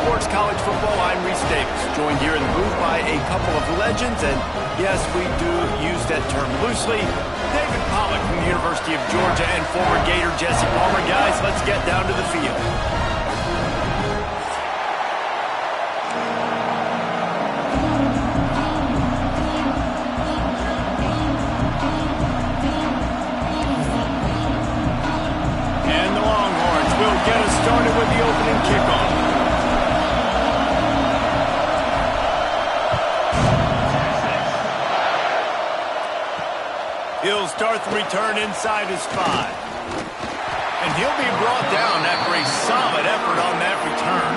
Sports College Football. I'm Reese Davis, joined here in the booth by a couple of legends, and yes, we do use that term loosely. David Pollack from the University of Georgia and former Gator Jesse Palmer. Guys, let's get down to the field. And the Longhorns will get us started with the opening kickoff. He'll start the return inside his 5. And he'll be brought down after a solid effort on that return.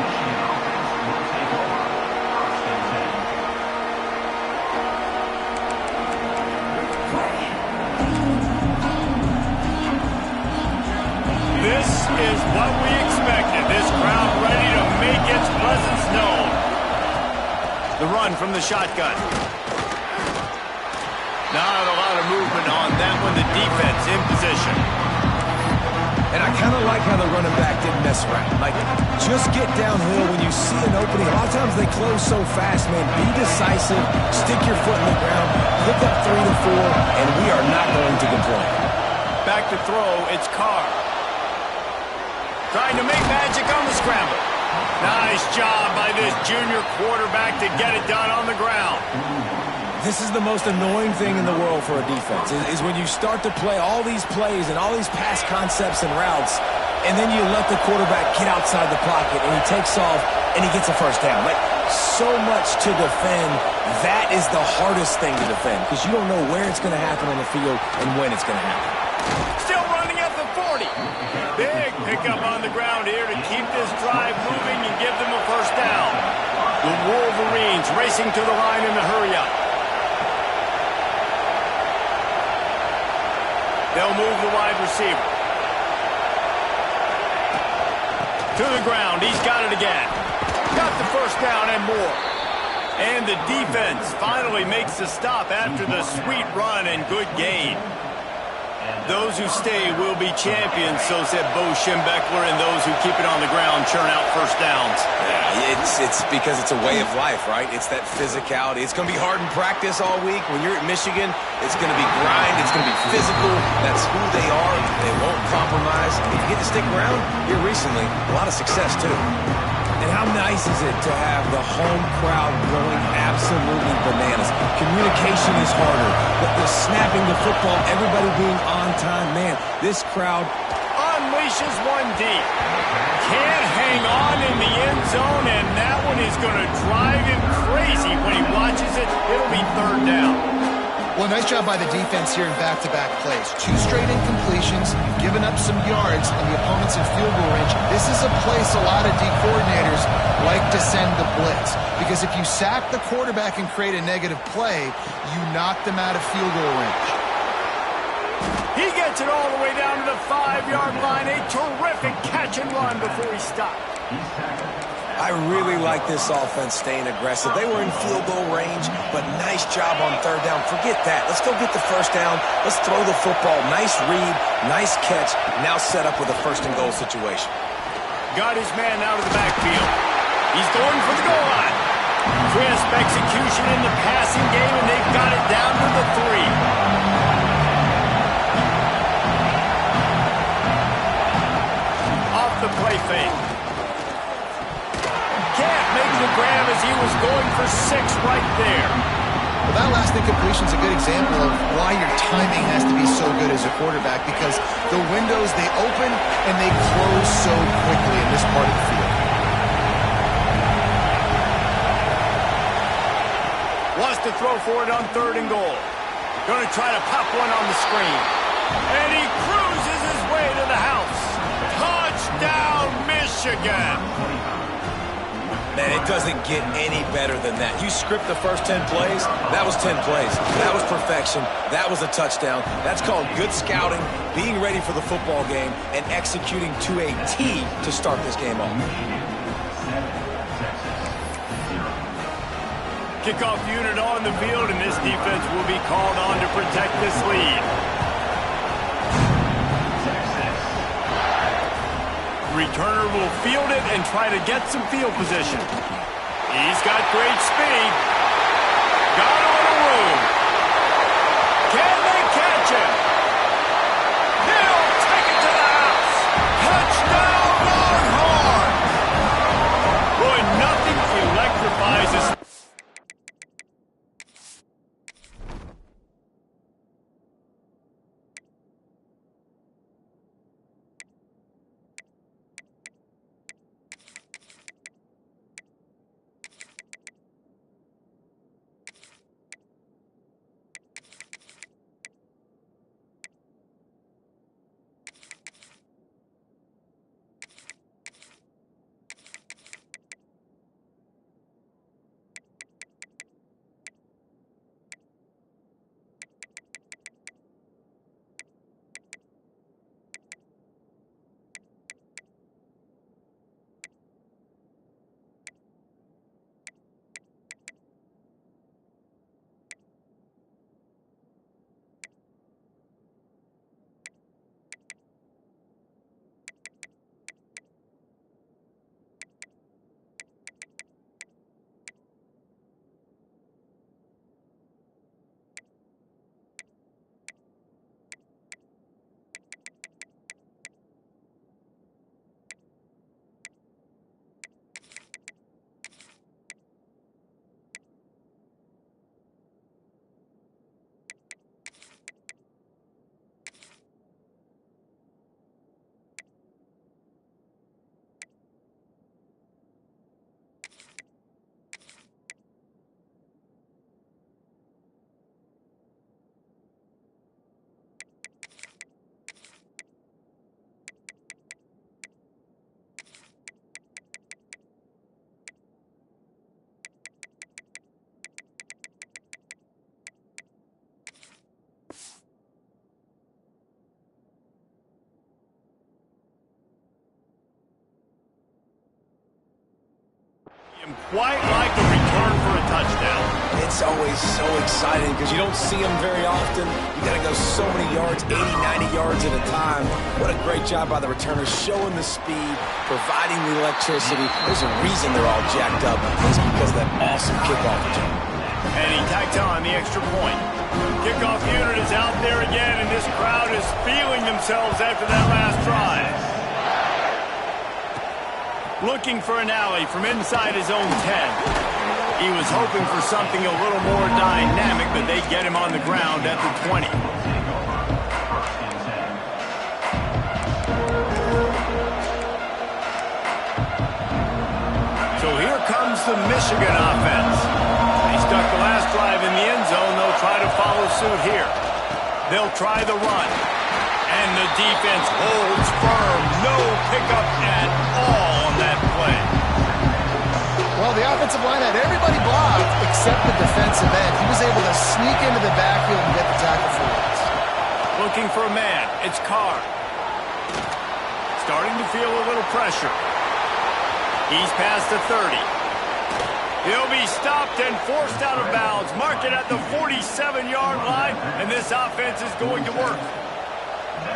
This is what we expected. This crowd ready to make its presence known. The run from the shotgun. Not a lot of movement on that one. The defense in position. And I kind of like how the running back didn't mess around. Like, just get downhill when you see an opening. A lot of times they close so fast, man. Be decisive. Stick your foot in the ground. Pick up 3 to 4, and we are not going to complain. Back to throw. It's Carr. Trying to make magic on the scramble. Nice job by this junior quarterback to get it done on the ground. This is the most annoying thing in the world for a defense, is when you start to play all these plays and all these pass concepts and routes, and then you let the quarterback get outside the pocket, and he takes off, and he gets a first down. Like, so much to defend. That is the hardest thing to defend, because you don't know where it's going to happen on the field and when it's going to happen. Still running at the 40. Big pickup on the ground here to keep this drive moving and give them a first down. The Wolverines racing to the line in the hurry-up. They'll move the wide receiver. To the ground. He's got it again. Got the first down and more. And the defense finally makes the stop after the sweet run and good gain. Those who stay will be champions, so said Bo Schembechler, and those who keep it on the ground churn out first downs. Yeah, it's because it's a way of life, right? It's that physicality. It's going to be hard in practice all week. When you're at Michigan, it's going to be grind. It's going to be physical. That's who they are. They won't compromise. If you get to stick around here recently, a lot of success, too. And how nice is it to have the home crowd going absolutely bananas? Communication is harder, but the snapping the football, everybody being on time, man, this crowd unleashes one deep. Can't hang on in the end zone, and that one is going to drive him crazy when he watches it. It'll be third down. Well, nice job by the defense here in back-to-back plays. 2 straight incompletions, giving up some yards, and the opponent's in field goal range. This is a place a lot of D coordinators like to send the blitz, because if you sack the quarterback and create a negative play, you knock them out of field goal range. He gets it all the way down to the 5-yard line. A terrific catch and run before he stopped. I really like this offense staying aggressive. They were in field goal range, but nice job on third down. Forget that. Let's go get the first down. Let's throw the football. Nice read, nice catch. Now set up with a first and goal situation. Got his man out of the backfield. He's going for the goal line. Crisp execution in the passing game, and they've got it down to the 3. Off the play fake. Can't make the grab as he was going for 6 right there. Well, that last incompletion is a good example of why your timing has to be so good as a quarterback, because the windows, they open and they close so quickly in this part of the field. Wants to throw for it on 3rd and goal. Going to try to pop one on the screen. And he cruises his way to the house. Touchdown, Michigan! Man, it doesn't get any better than that. You script the first 10 plays, that was 10 plays. That was perfection. That was a touchdown. That's called good scouting, being ready for the football game, and executing to a T to start this game off. Kickoff unit on the field, and this defense will be called on to protect this lead. Returner will field it and try to get some field position. He's got great speed. Got him in a room. Can they catch him? He'll take it to the house. Touchdown, Longhorn! Boy, nothing electrifies this. Quite like a return for a touchdown. It's always so exciting because you don't see them very often. You got to go so many yards, 80, 90 yards at a time. What a great job by the returners, showing the speed, providing the electricity. There's a reason they're all jacked up. It's because of that awesome kickoff return. And he tacked on the extra point. Kickoff unit is out there again, and this crowd is feeling themselves after that last drive. Looking for an alley from inside his own 10. He was hoping for something a little more dynamic, but they get him on the ground at the 20. So here comes the Michigan offense. They stuck the last drive in the end zone. They'll try to follow suit here. They'll try the run. And the defense holds firm. No pickup at all on that play. Well, the offensive line had everybody blocked except the defensive end. He was able to sneak into the backfield and get the tackle for once. Looking for a man. It's Carr. Starting to feel a little pressure. He's past the 30. He'll be stopped and forced out of bounds. Mark it at the 47-yard line, and this offense is going to work.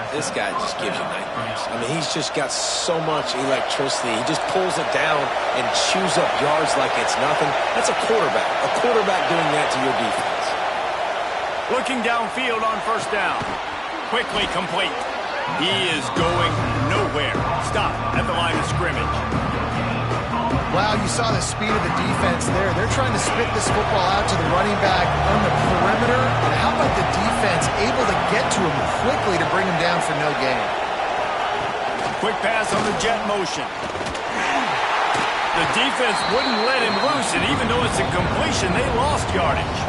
This guy just gives you nightmares. I mean, he's just got so much electricity. He just pulls it down and chews up yards like it's nothing. That's a quarterback. A quarterback doing that to your defense. Looking downfield on first down. Quickly complete. He is going nowhere. Stop at the line of scrimmage. Wow, you saw the speed of the defense there. They're trying to spit this football out to the running back on the perimeter. And how about the defense able to get to him quickly to bring him down for no gain? Quick pass on the jet motion. The defense wouldn't let him loose, and even though it's a completion, they lost yardage.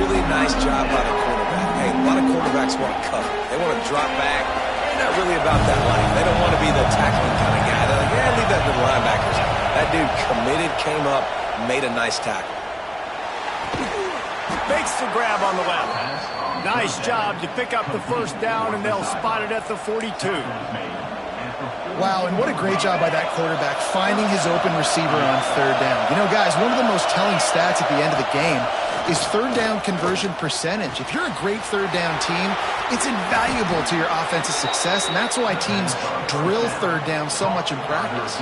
Really nice job by the quarterback. Hey, a lot of quarterbacks want to cover. They want to drop back. They're not really about that life. They don't want to be the tackling kind of guy. They're like, yeah, leave that to the linebackers. That dude committed, came up, made a nice tackle. Makes the grab on the left. Nice job to pick up the first down, and they'll spot it at the 42. Wow, and what a great job by that quarterback finding his open receiver on third down. You know, guys, one of the most telling stats at the end of the game is third down conversion percentage. If you're a great third down team, it's invaluable to your offensive success, and that's why teams drill third down so much in practice.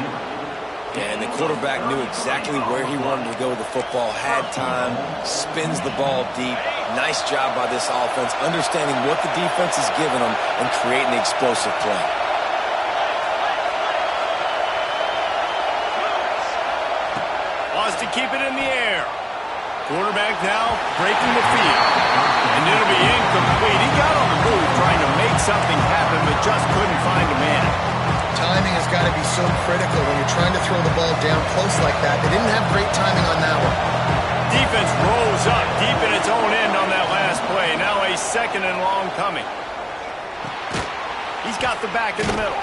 Yeah, and the quarterback knew exactly where he wanted to go with the football, had time, spins the ball deep. Nice job by this offense, understanding what the defense is giving them and creating the explosive play. Wants to keep it in the air. Quarterback now breaking the field. And it'll be incomplete. He got on the move trying to make something happen, but just couldn't find a man. Timing has got to be so critical when you're trying to throw the ball down close like that. They didn't have great timing on that one. Defense rolls up deep in its own end on that last play. Now a second and long coming. He's got the back in the middle.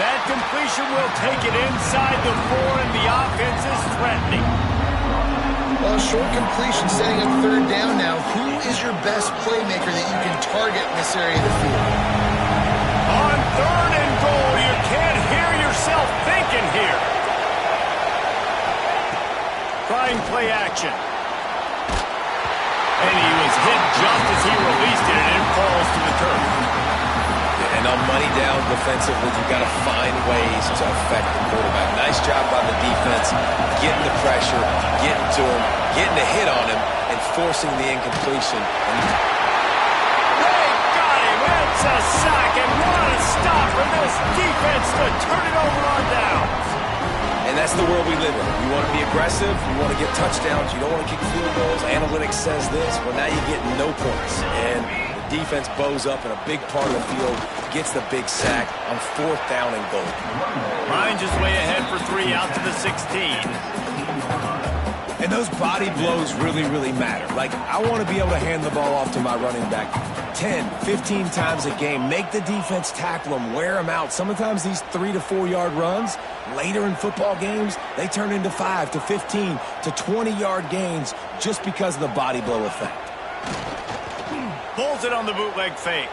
That completion will take it inside the 4, and the offense is threatening. Well, short completion setting up third down now. Who is your best playmaker that you can target in this area of the field? On 3rd and goal, you can't hear yourself thinking here. Trying play action. And he was hit just as he released it, and it falls to the turf. And on money down defensively, you've got to find ways to affect the quarterback. Nice job by the defense, getting the pressure, getting to him, getting a hit on him, and forcing the incompletion. They got him. It's a sack, and what a stop for this defense to turn it over on downs. And that's the world we live in. You want to be aggressive, you want to get touchdowns, you don't want to kick field goals. Analytics says this, well, now you get no points. And the defense bows up in a big part of the field, gets the big sack on 4th down and goal. Ryan just way ahead for 3 out to the 16. And those body blows really, really matter. Like, I want to be able to hand the ball off to my running back 10, 15 times a game. Make the defense tackle them, wear them out. Sometimes these 3 to 4 yard runs, later in football games, they turn into 5 to 15 to 20 yard gains just because of the body blow effect. Pulls it on the bootleg fake.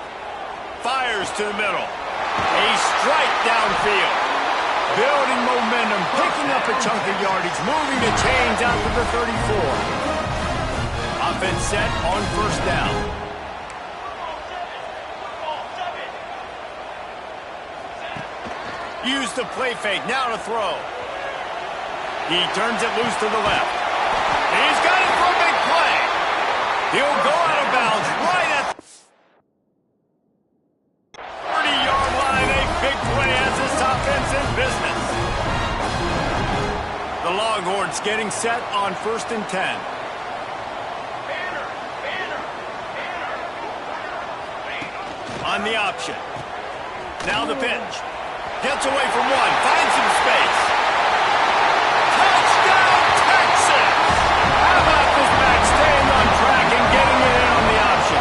Fires to the middle. A strike downfield. Building momentum, picking up a chunk of yardage, moving the chains out to the 34. Offense set on 1st down. Use the play fake, now to throw. He turns it loose to the left. He's got it for a big play. He'll go out of bounds right at the 30-yard line. A big play as this offense in business. The Longhorns getting set on 1st and 10. On the option. Now the pitch. Gets away from one. Finds some space. Touchdown, Texas! How about this back staying on track and getting it in on the option?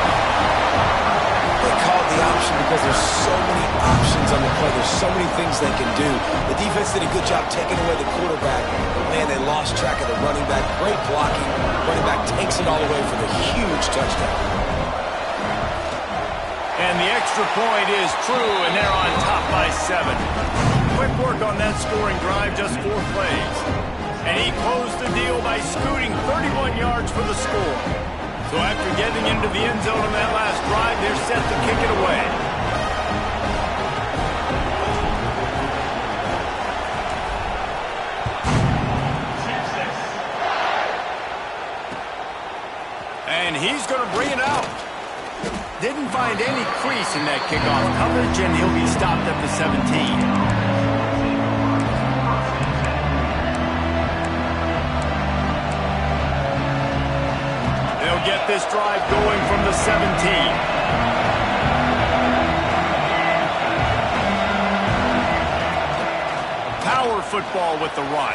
They call it the option because there's so many options on the play. There's so many things they can do. The defense did a good job taking away the quarterback. Man, they lost track of the running back. Great blocking. Running back takes it all away for the huge touchdown. And the extra point is true, and they're on top by 7. Quick work on that scoring drive, just 4 plays. And he closed the deal by scooting 31 yards for the score. So after getting into the end zone on that last drive, they're set to kick it away. And he's going to bring it out. Didn't find any crease in that kickoff coverage, and he'll be stopped at the 17. They'll get this drive going from the 17. Power football with the run.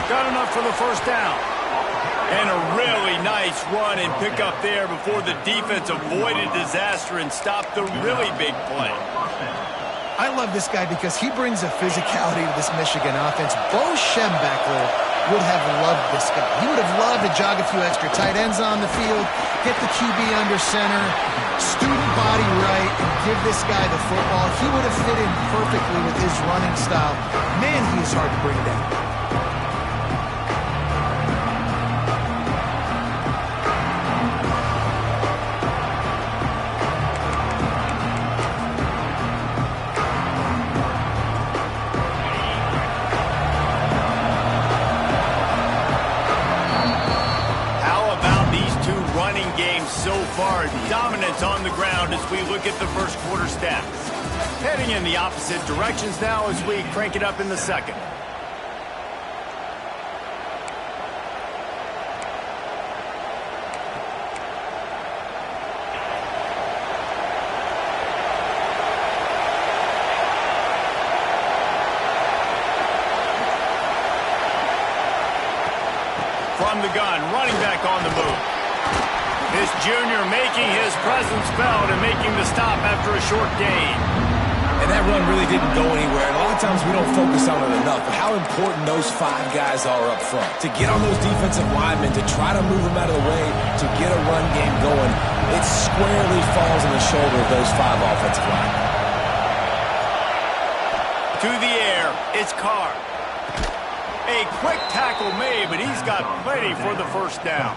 Got enough for the 1st down. And a really nice run and pick up there before the defense avoided disaster and stopped the really big play. I love this guy because he brings a physicality to this Michigan offense. Bo Schembechler would have loved this guy. He would have loved to jog a few extra tight ends on the field, get the QB under center, student body right, and give this guy the football. He would have fit in perfectly with his running style. Man, he is hard to bring down. ground as we look at the first quarter stats. Heading in the opposite directions now as we crank it up in the second. From the gun, running back on the move. This junior making his presence felt and making the stop after a short gain. And that run really didn't go anywhere. And a lot of times we don't focus on it enough, but how important those 5 guys are up front. To get on those defensive linemen, to try to move them out of the way, to get a run game going, it squarely falls on the shoulder of those 5 offensive linemen. To the air, it's Carr. A quick tackle made, but he's got plenty for the first down.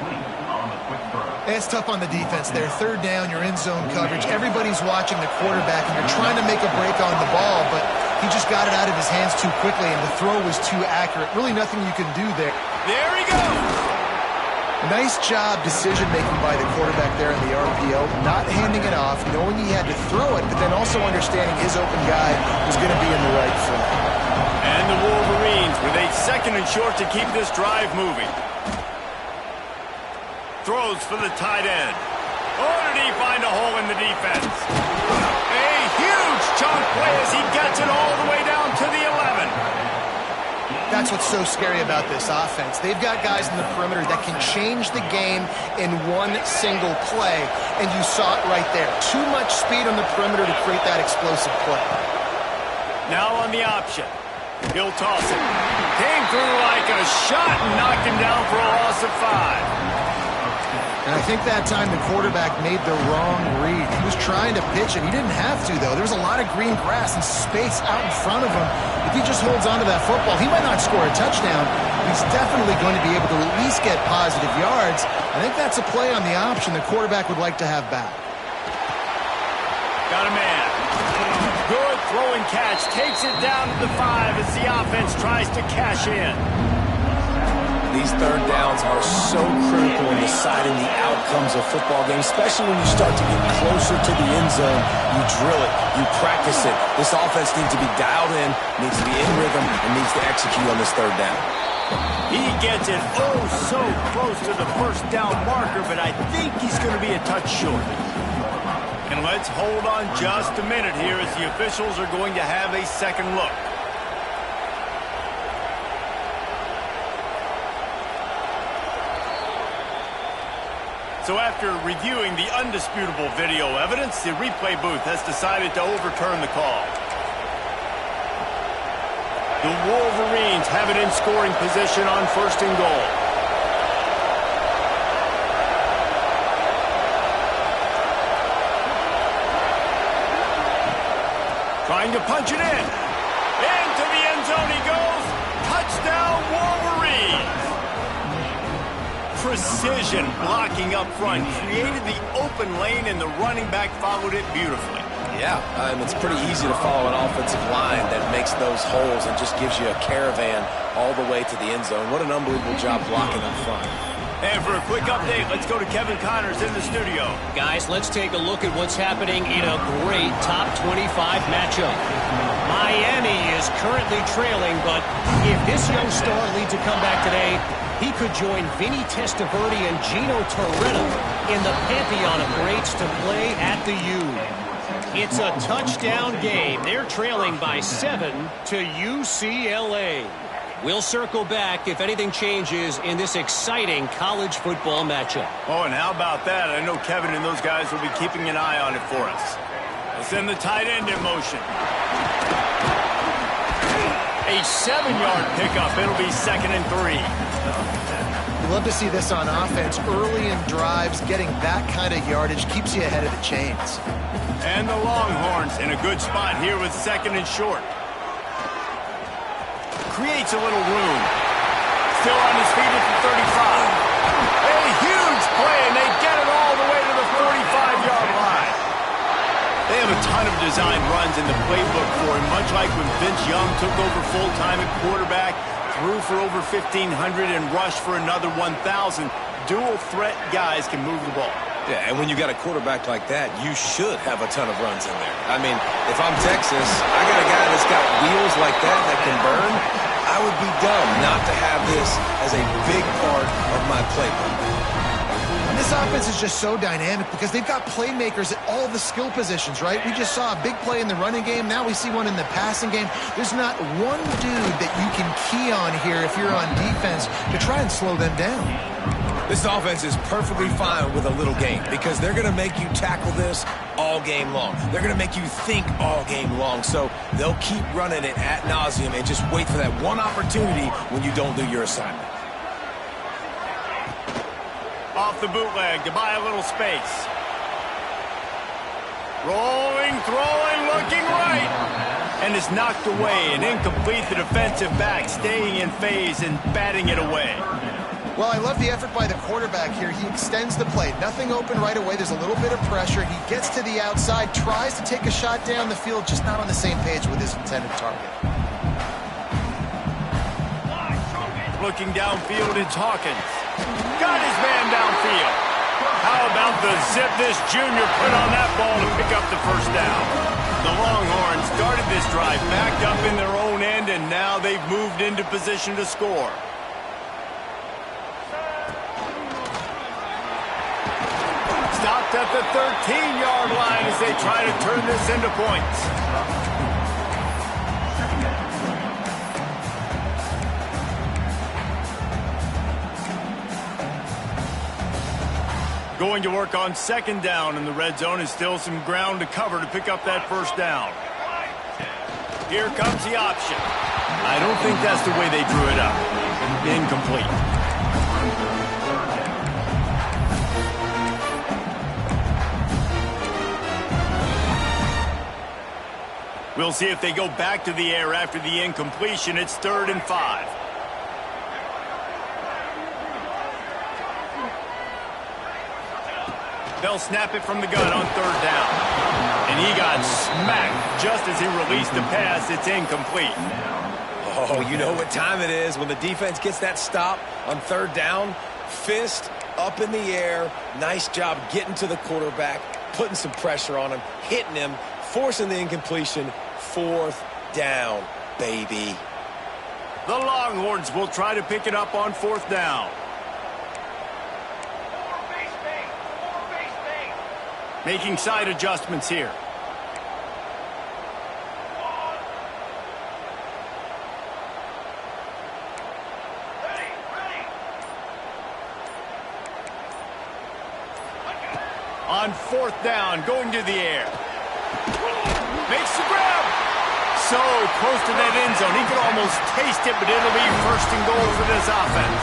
It's tough on the defense there. Third down, you're in zone coverage. Everybody's watching the quarterback, and you're trying to make a break on the ball, but he just got it out of his hands too quickly, and the throw was too accurate. Really nothing you can do there. There he goes! Nice job decision-making by the quarterback there in the RPO, not handing it off, knowing he had to throw it, but then also understanding his open guy was going to be in the right front. And the Wolverines with a second and short to keep this drive moving. Throws for the tight end. Oh, did he find a hole in the defense? A huge chunk play as he gets it all the way down to the 11. That's what's so scary about this offense. They've got guys in the perimeter that can change the game in one single play, and you saw it right there. Too much speed on the perimeter to create that explosive play. Now on the option. He'll toss it. Came through like a shot and knocked him down for a loss of 5. And I think that time the quarterback made the wrong read. He was trying to pitch it. He didn't have to, though. There was a lot of green grass and space out in front of him. If he just holds on to that football, he might not score a touchdown, but he's definitely going to be able to at least get positive yards. I think that's a play on the option the quarterback would like to have back. Got a man. Good throwing catch. Takes it down to the 5 as the offense tries to cash in. These third downs are so critical in deciding the outcomes of football games, especially when you start to get closer to the end zone. You drill it, you practice it. This offense needs to be dialed in, needs to be in rhythm, and needs to execute on this third down. He gets it oh so close to the first down marker, but I think he's going to be a touch short. And let's hold on just a minute here as the officials are going to have a second look. So after reviewing the undisputable video evidence, the replay booth has decided to overturn the call. The Wolverines have it in scoring position on first and goal. Trying to punch it in. Into the end zone he goes. Touchdown Wolverines. Precision blocking up front created the open lane, and the running back followed it beautifully. Yeah, it's pretty easy to follow an offensive line that makes those holes and just gives you a caravan all the way to the end zone. What an unbelievable job blocking up front. And for a quick update, let's go to Kevin Connors in the studio. Guys, let's take a look at what's happening in a great top 25 matchup. Miami is currently trailing, but if this young star leads a comeback today, he could join Vinny Testaverde and Gino Torretta in the pantheon of greats to play at the U. It's a touchdown game. They're trailing by 7 to UCLA. We'll circle back if anything changes in this exciting college football matchup. Oh, and how about that? I know Kevin and those guys will be keeping an eye on it for us. We'll send the tight end in motion. A 7-yard pickup. It'll be 2nd and 3. You love to see this on offense. Early in drives, getting that kind of yardage keeps you ahead of the chains. And the Longhorns in a good spot here with 2nd and short. Creates a little room. Still on his feet at the 35. A huge play, and they get it all the way to the 45-yard line. They have a ton of designed runs in the playbook for him, much like when Vince Young took over full-time at quarterback, threw for over 1,500 and rushed for another 1,000. Dual threat guys can move the ball. Yeah, and when you got a quarterback like that, you should have a ton of runs in there. I mean, if I'm Texas, I got a guy that's got wheels like that can burn. I would be dumb not to have this as a big part of my playbook. And this offense is just so dynamic because they've got playmakers at all the skill positions, right? We just saw a big play in the running game. Now we see one in the passing game. There's not one dude that you can key on here if you're on defense to try and slow them down. This offense is perfectly fine with a little game because they're going to make you tackle this all game long. They're going to make you think all game long. So they'll keep running it ad nauseum and just wait for that one opportunity when you don't do your assignment. Off the bootleg to buy a little space. Rolling, throwing, looking right. And is knocked away and incomplete. The defensive back staying in phase and batting it away. Well, I love the effort by the quarterback here. He extends the play. Nothing open right away. There's a little bit of pressure. He gets to the outside, tries to take a shot down the field, just not on the same page with his intended target. Looking downfield, it's Hawkins. Got his man downfield. How about the zip this junior put on that ball to pick up the first down? The Longhorns started this drive backed up in their own end, and now they've moved into position to score. Stopped at the 13-yard line as they try to turn this into points. Going to work on second down in the red zone, and still some ground to cover to pick up that first down. Here comes the option. I don't think that's the way they drew it up. Incomplete. We'll see if they go back to the air after the incompletion. It's 3rd and 5. They'll snap it from the gun on 3rd down. And he got smacked just as he released the pass. It's incomplete. Oh, you know what time it is when the defense gets that stop on 3rd down. Fist up in the air. Nice job getting to the quarterback, putting some pressure on him, hitting him, forcing the incompletion. 4th down, baby. The Longhorns will try to pick it up on 4th down. Making side adjustments here. On 4th down, going to the air. Makes the grab. So close to that end zone. He could almost taste it, but it'll be 1st and goal for this offense.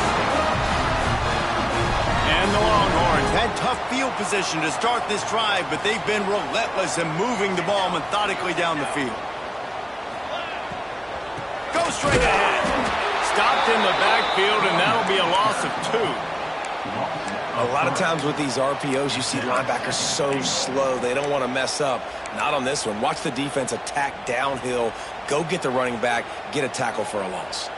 And the Longhorns had tough field position to start this drive, but they've been relentless in moving the ball methodically down the field. Go straight ahead. Stopped in the backfield, and that'll be a loss of 2. A lot of times with these RPOs, you see linebackers so slow. They don't want to mess up. Not on this one. Watch the defense attack downhill. Go get the running back. Get a tackle for a loss.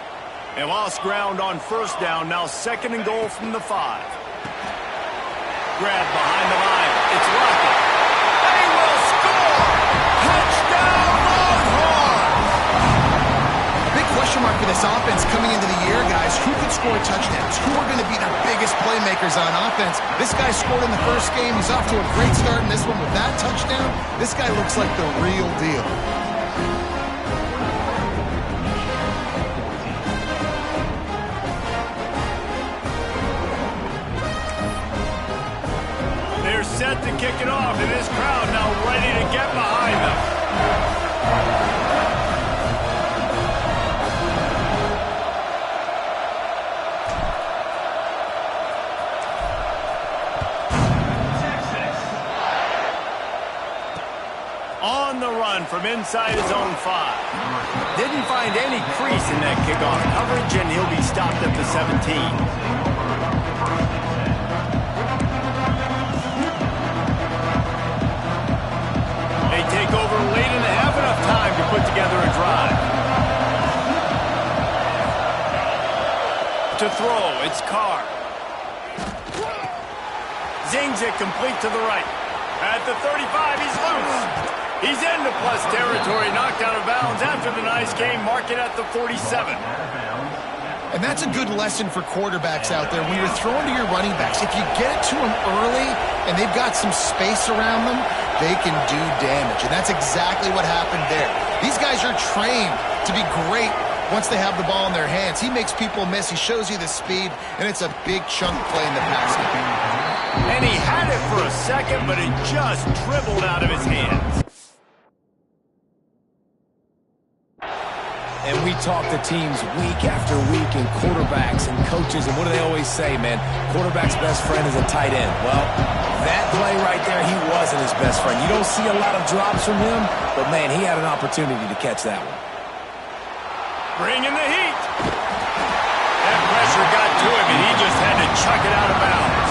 They lost ground on 1st down. Now 2nd and goal from the 5. Grab behind the line. It's Rocket. They will score! Touchdown, Longhorns! Big question mark for this offense coming into the year, guys. Who could score touchdowns? Who are going to be their biggest playmakers on offense? This guy scored in the first game. He's off to a great start in this one with that touchdown. This guy looks like the real deal. They're set to kick it off, and this crowd now ready to get behind them. On the run from inside his own 5. Didn't find any crease in that kickoff coverage, and he'll be stopped at the 17. They take over late in the half, enough time to put together a drive. To throw, it's Carr. Zings it complete to the right. At the 35, he's loose. He's into plus territory, knocked out of bounds after the nice game, mark it at the 47. And that's a good lesson for quarterbacks out there. When you're throwing to your running backs, if you get it to them early and they've got some space around them, they can do damage. And that's exactly what happened there. These guys are trained to be great once they have the ball in their hands. He makes people miss. He shows you the speed, and it's a big chunk play in the pass game. And he had it for a second, but it just dribbled out of his hands. And we talk to teams week after week and quarterbacks and coaches, and what do they always say, man? Quarterback's best friend is a tight end. Well, that play right there, he wasn't his best friend. You don't see a lot of drops from him, but, man, he had an opportunity to catch that one. Bringing the heat. That pressure got to him, and he just had to chuck it out of bounds.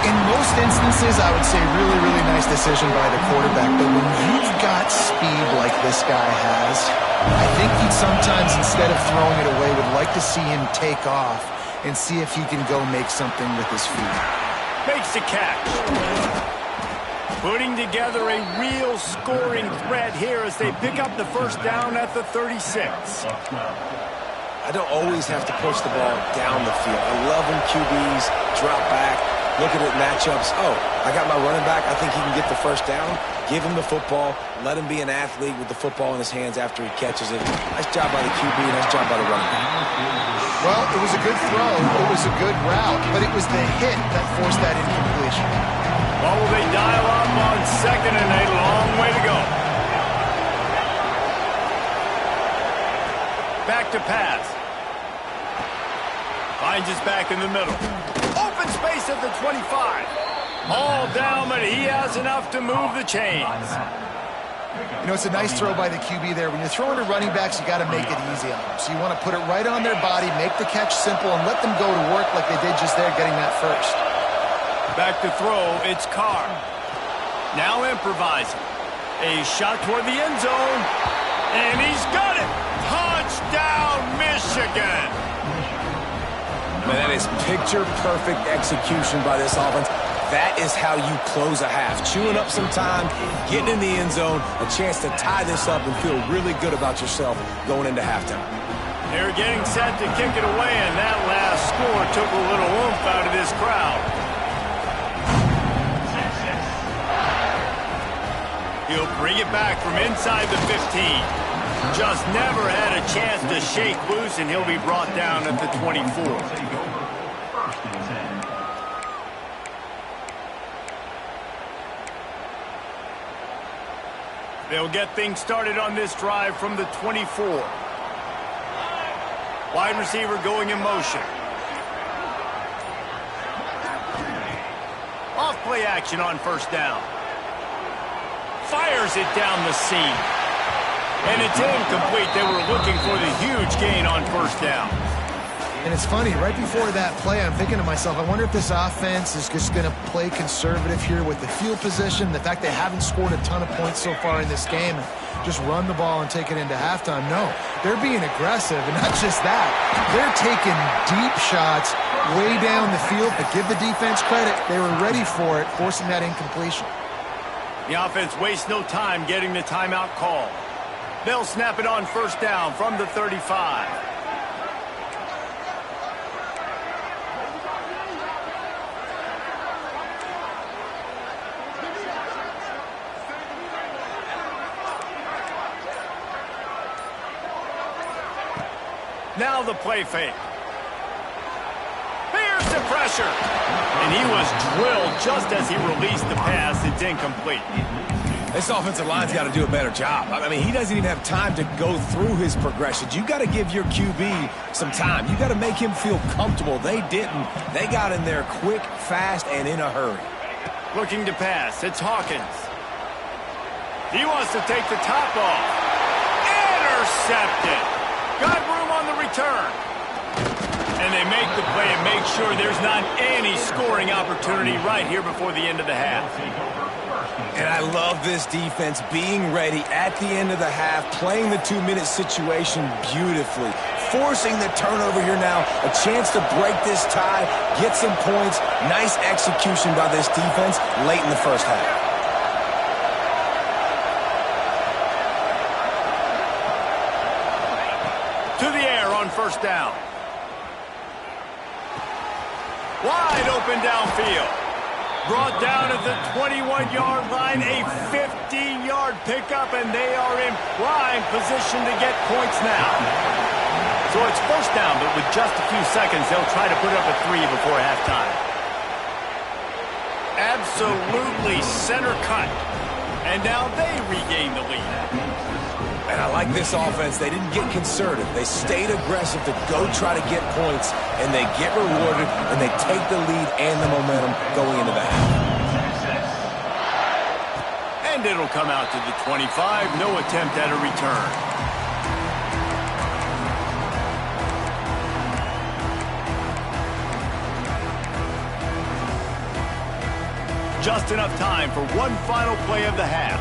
In most instances, I would say really, really nice decision by the quarterback. But when you've got speed like this guy has, I think he sometimes, instead of throwing it away, would like to see him take off and see if he can go make something with his feet. Makes the catch. Putting together a real scoring threat here as they pick up the first down at the 36. I don't always have to push the ball down the field. I love when QBs drop back, looking at matchups. Oh, I got my running back. I think he can get the first down. Give him the football. Let him be an athlete with the football in his hands after he catches it. Nice job by the QB. Nice job by the running back. Well, it was a good throw. It was a good route, but it was the hit that forced that incompletion. Well, will they dial up on second and a long way to go? Back to pass. Finds his back in the middle. Open space at the 25. All down, but he has enough to move the chains. You know, it's a nice throw by the QB there. When you're throwing to running backs, you got to make it easy on them. So you want to put it right on their body, make the catch simple, and let them go to work like they did just there, getting that first. Back to throw, it's Carr. Now improvising. A shot toward the end zone, and he's got it! Touchdown, Michigan! Man, that is picture-perfect execution by this offense. That is how you close a half. Chewing up some time, getting in the end zone, a chance to tie this up and feel really good about yourself going into halftime. They're getting set to kick it away, and that last score took a little oomph out of this crowd. He'll bring it back from inside the 15. Just never had a chance to shake loose, and he'll be brought down at the 24. They'll get things started on this drive from the 24. Wide receiver going in motion. Off play action on first down. Fires it down the seam. And it's incomplete. They were looking for the huge gain on first down. And it's funny, right before that play, I'm thinking to myself, I wonder if this offense is just going to play conservative here with the field position, the fact they haven't scored a ton of points so far in this game, and just run the ball and take it into halftime. No, they're being aggressive, and not just that. They're taking deep shots way down the field, but give the defense credit. They were ready for it, forcing that incompletion. The offense wastes no time getting the timeout call. They'll snap it on first down from the 35. Now the play fake. Here's the pressure. And he was drilled just as he released the pass. It's incomplete. This offensive line's got to do a better job. I mean, he doesn't even have time to go through his progressions. You got to give your QB some time. You got to make him feel comfortable. They didn't. They got in there quick, fast, and in a hurry. Looking to pass. It's Hawkins. He wants to take the top off. Intercepted. Got room on the return. And they make the play and make sure there's not any scoring opportunity right here before the end of the half. And I love this defense being ready at the end of the half, playing the 2-minute situation beautifully. forcing the turnover here now. A chance to break this tie, get some points. Nice execution by this defense late in the first half. To the air on first down. Wide open downfield. Brought down at the 21-yard line, a 50-yard pickup, and they are in prime position to get points now. So it's first down, but with just a few seconds, they'll try to put up a 3 before halftime. Absolutely center cut. And now they regain the lead. And I like this offense. They didn't get conservative. They stayed aggressive to go try to get points, and they get rewarded, and they take the lead and the momentum going into the half. And it'll come out to the 25. No attempt at a return. Just enough time for one final play of the half.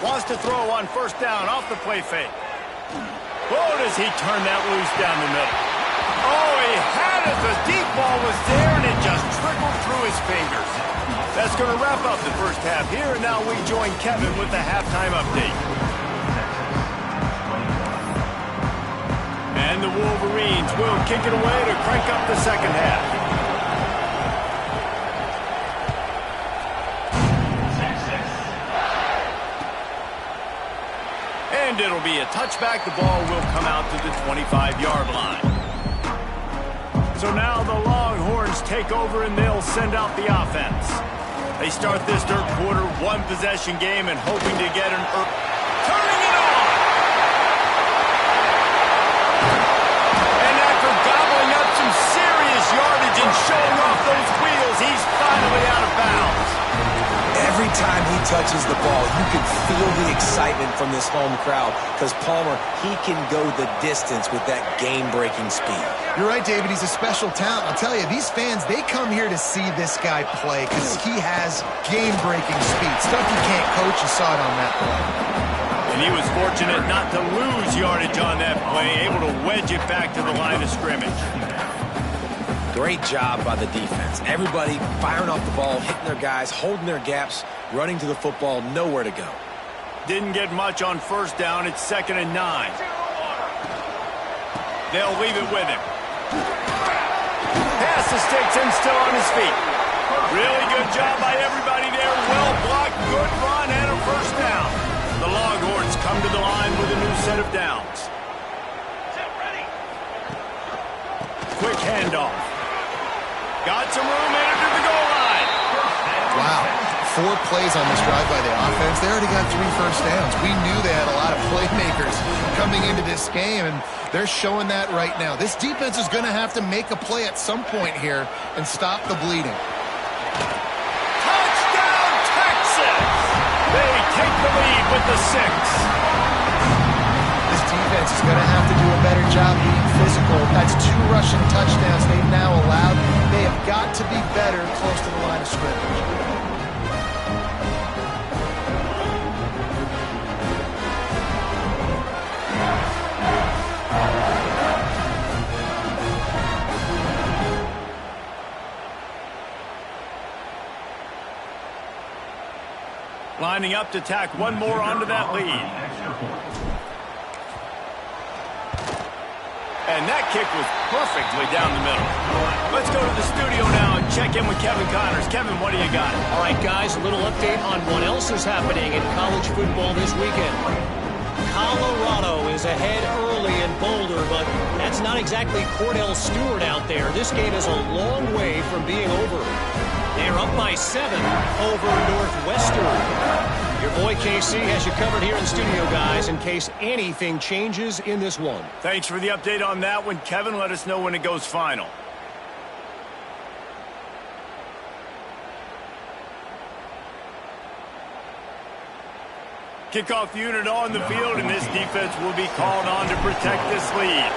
Wants to throw on first down off the play fake. Oh, does he turn that loose down the middle. Oh, he had it. The deep ball was there, and it just trickled through his fingers. That's going to wrap up the first half here, and now we join Kevin with the halftime update. And the Wolverines will kick it away to crank up the second half. And it'll be a touchback. The ball will come out to the 25-yard line. So now the Longhorns take over, and they'll send out the offense. They start this third quarter one-possession game and hoping to get an turning it on. And after gobbling up some serious yardage and showing off those wheels, he's finally out of bounds. Every time he touches the ball, you can feel the excitement from this home crowd because Palmer, he can go the distance with that game-breaking speed. You're right, David. He's a special talent. I'll tell you, these fans, they come here to see this guy play because he has game-breaking speed. Stuff you can't coach. You saw it on that play. And he was fortunate not to lose yardage on that play, able to wedge it back to the line of scrimmage. Great job by the defense. Everybody firing off the ball, hitting their guys, holding their gaps, running to the football, nowhere to go. Didn't get much on first down. It's 2nd and 9. They'll leave it with him. Pass the sticks and still on his feet. Really good job by everybody there. Well blocked, good run, and a first down. The Longhorns come to the line with a new set of downs. Quick handoff. Got some room, entered to the goal line. Wow. 4 plays on this drive by the offense. They already got 3 first downs. We knew they had a lot of playmakers coming into this game, and they're showing that right now. This defense is going to have to make a play at some point here and stop the bleeding. Touchdown, Texas! They take the lead with the 6. Defense is going to have to do a better job being physical. That's 2 rushing touchdowns they've now allowed. They have got to be better close to the line of scrimmage. Lining up to tack one more onto that lead. And that kick was perfectly down the middle. Let's go to the studio now and check in with Kevin Connors. Kevin, what do you got? All right, guys, a little update on what else is happening in college football this weekend. Colorado is ahead early in Boulder, but that's not exactly Cordell Stewart out there. This game is a long way from being over. They're up by 7 over Northwestern. Your boy KC has you covered here in studio, guys, in case anything changes in this one. Thanks for the update on that one, Kevin. Let us know when it goes final. Kickoff unit on the field, and this defense will be called on to protect this lead.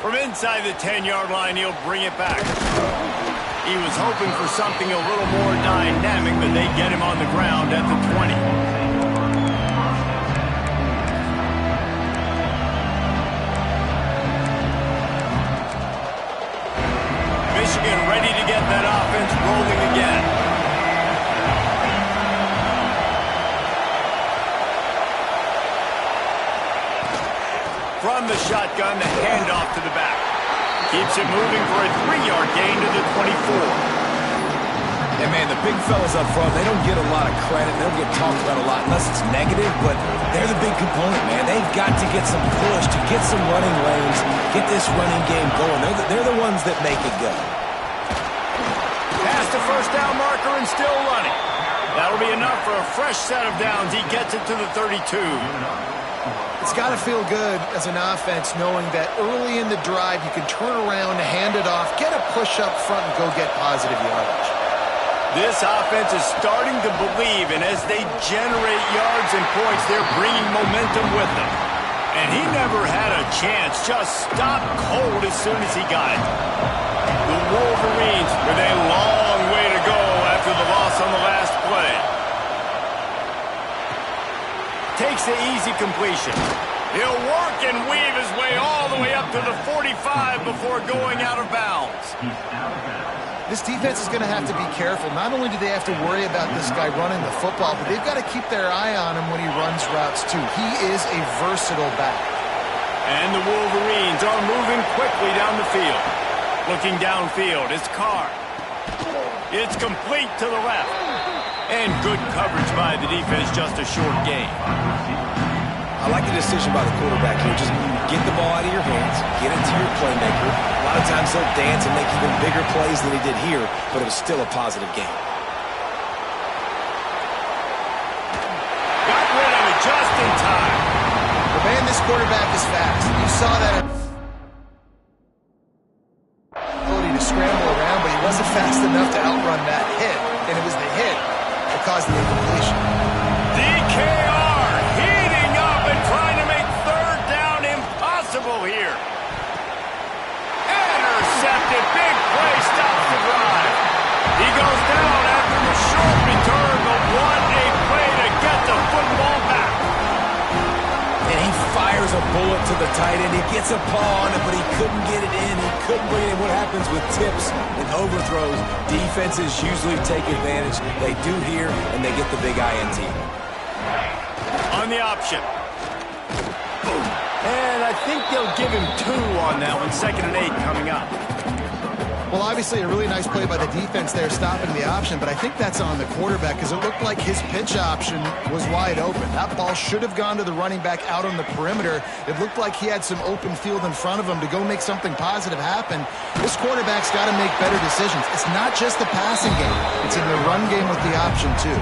From inside the 10-yard line, he'll bring it back. He was hoping for something a little more dynamic, but they get him on the ground at the 20. Michigan ready to get that offense rolling again. From the shotgun, the handoff to the back. Keeps it moving for a 3-yard gain to the 24. And, man, the big fellas up front, they don't get a lot of credit. They don't get talked about a lot unless it's negative, but they're the big component, man. They've got to get some push, to get some running lanes, get this running game going. They're the ones that make it go. Past the first down marker and still running. That'll be enough for a fresh set of downs. He gets it to the 32. It's got to feel good as an offense knowing that early in the drive you can turn around, hand it off, get a push up front, and go get positive yardage. This offense is starting to believe, and as they generate yards and points, they're bringing momentum with them. And he never had a chance, just stopped cold as soon as he got it. The Wolverines with a long way to go after the loss on the last play. Takes the easy completion. He'll work and weave his way all the way up to the 45 before going out of bounds. This defense is going to have to be careful. Not only do they have to worry about this guy running the football, but they've got to keep their eye on him when he runs routes too. He is a versatile back. And the Wolverines are moving quickly down the field. Looking downfield, it's Carr. It's complete to the left. And good coverage by the defense, just a short gain. I like the decision by the quarterback here. Just get the ball out of your hands, get it to your playmaker. A lot of times he'll dance and make even bigger plays than he did here, but it was still a positive game. Got rid of it just in time. But man, this quarterback is fast. You saw that ability to scramble around, but he wasn't fast enough to outrun that hit. And it was the hit that caused the incompletion. DKR heating up and trying to make third down impossible here. Intercepted. Big play stops the drive. He goes down after the short return, but what a play to get the football back. And he fires a bullet to the tight end. He gets a paw on it, but he couldn't get it in. He couldn't bring it in. What happens with tips and overthrows? Defenses usually take advantage. They do here, and they get the big INT. On the option. And I think they'll give him 2 on that one. 2nd and 8 coming up. Well, obviously a really nice play by the defense there stopping the option, but I think that's on the quarterback because it looked like his pitch option was wide open. That ball should have gone to the running back out on the perimeter. It looked like he had some open field in front of him to go make something positive happen. This quarterback's got to make better decisions. It's not just the passing game. It's in the run game with the option, too.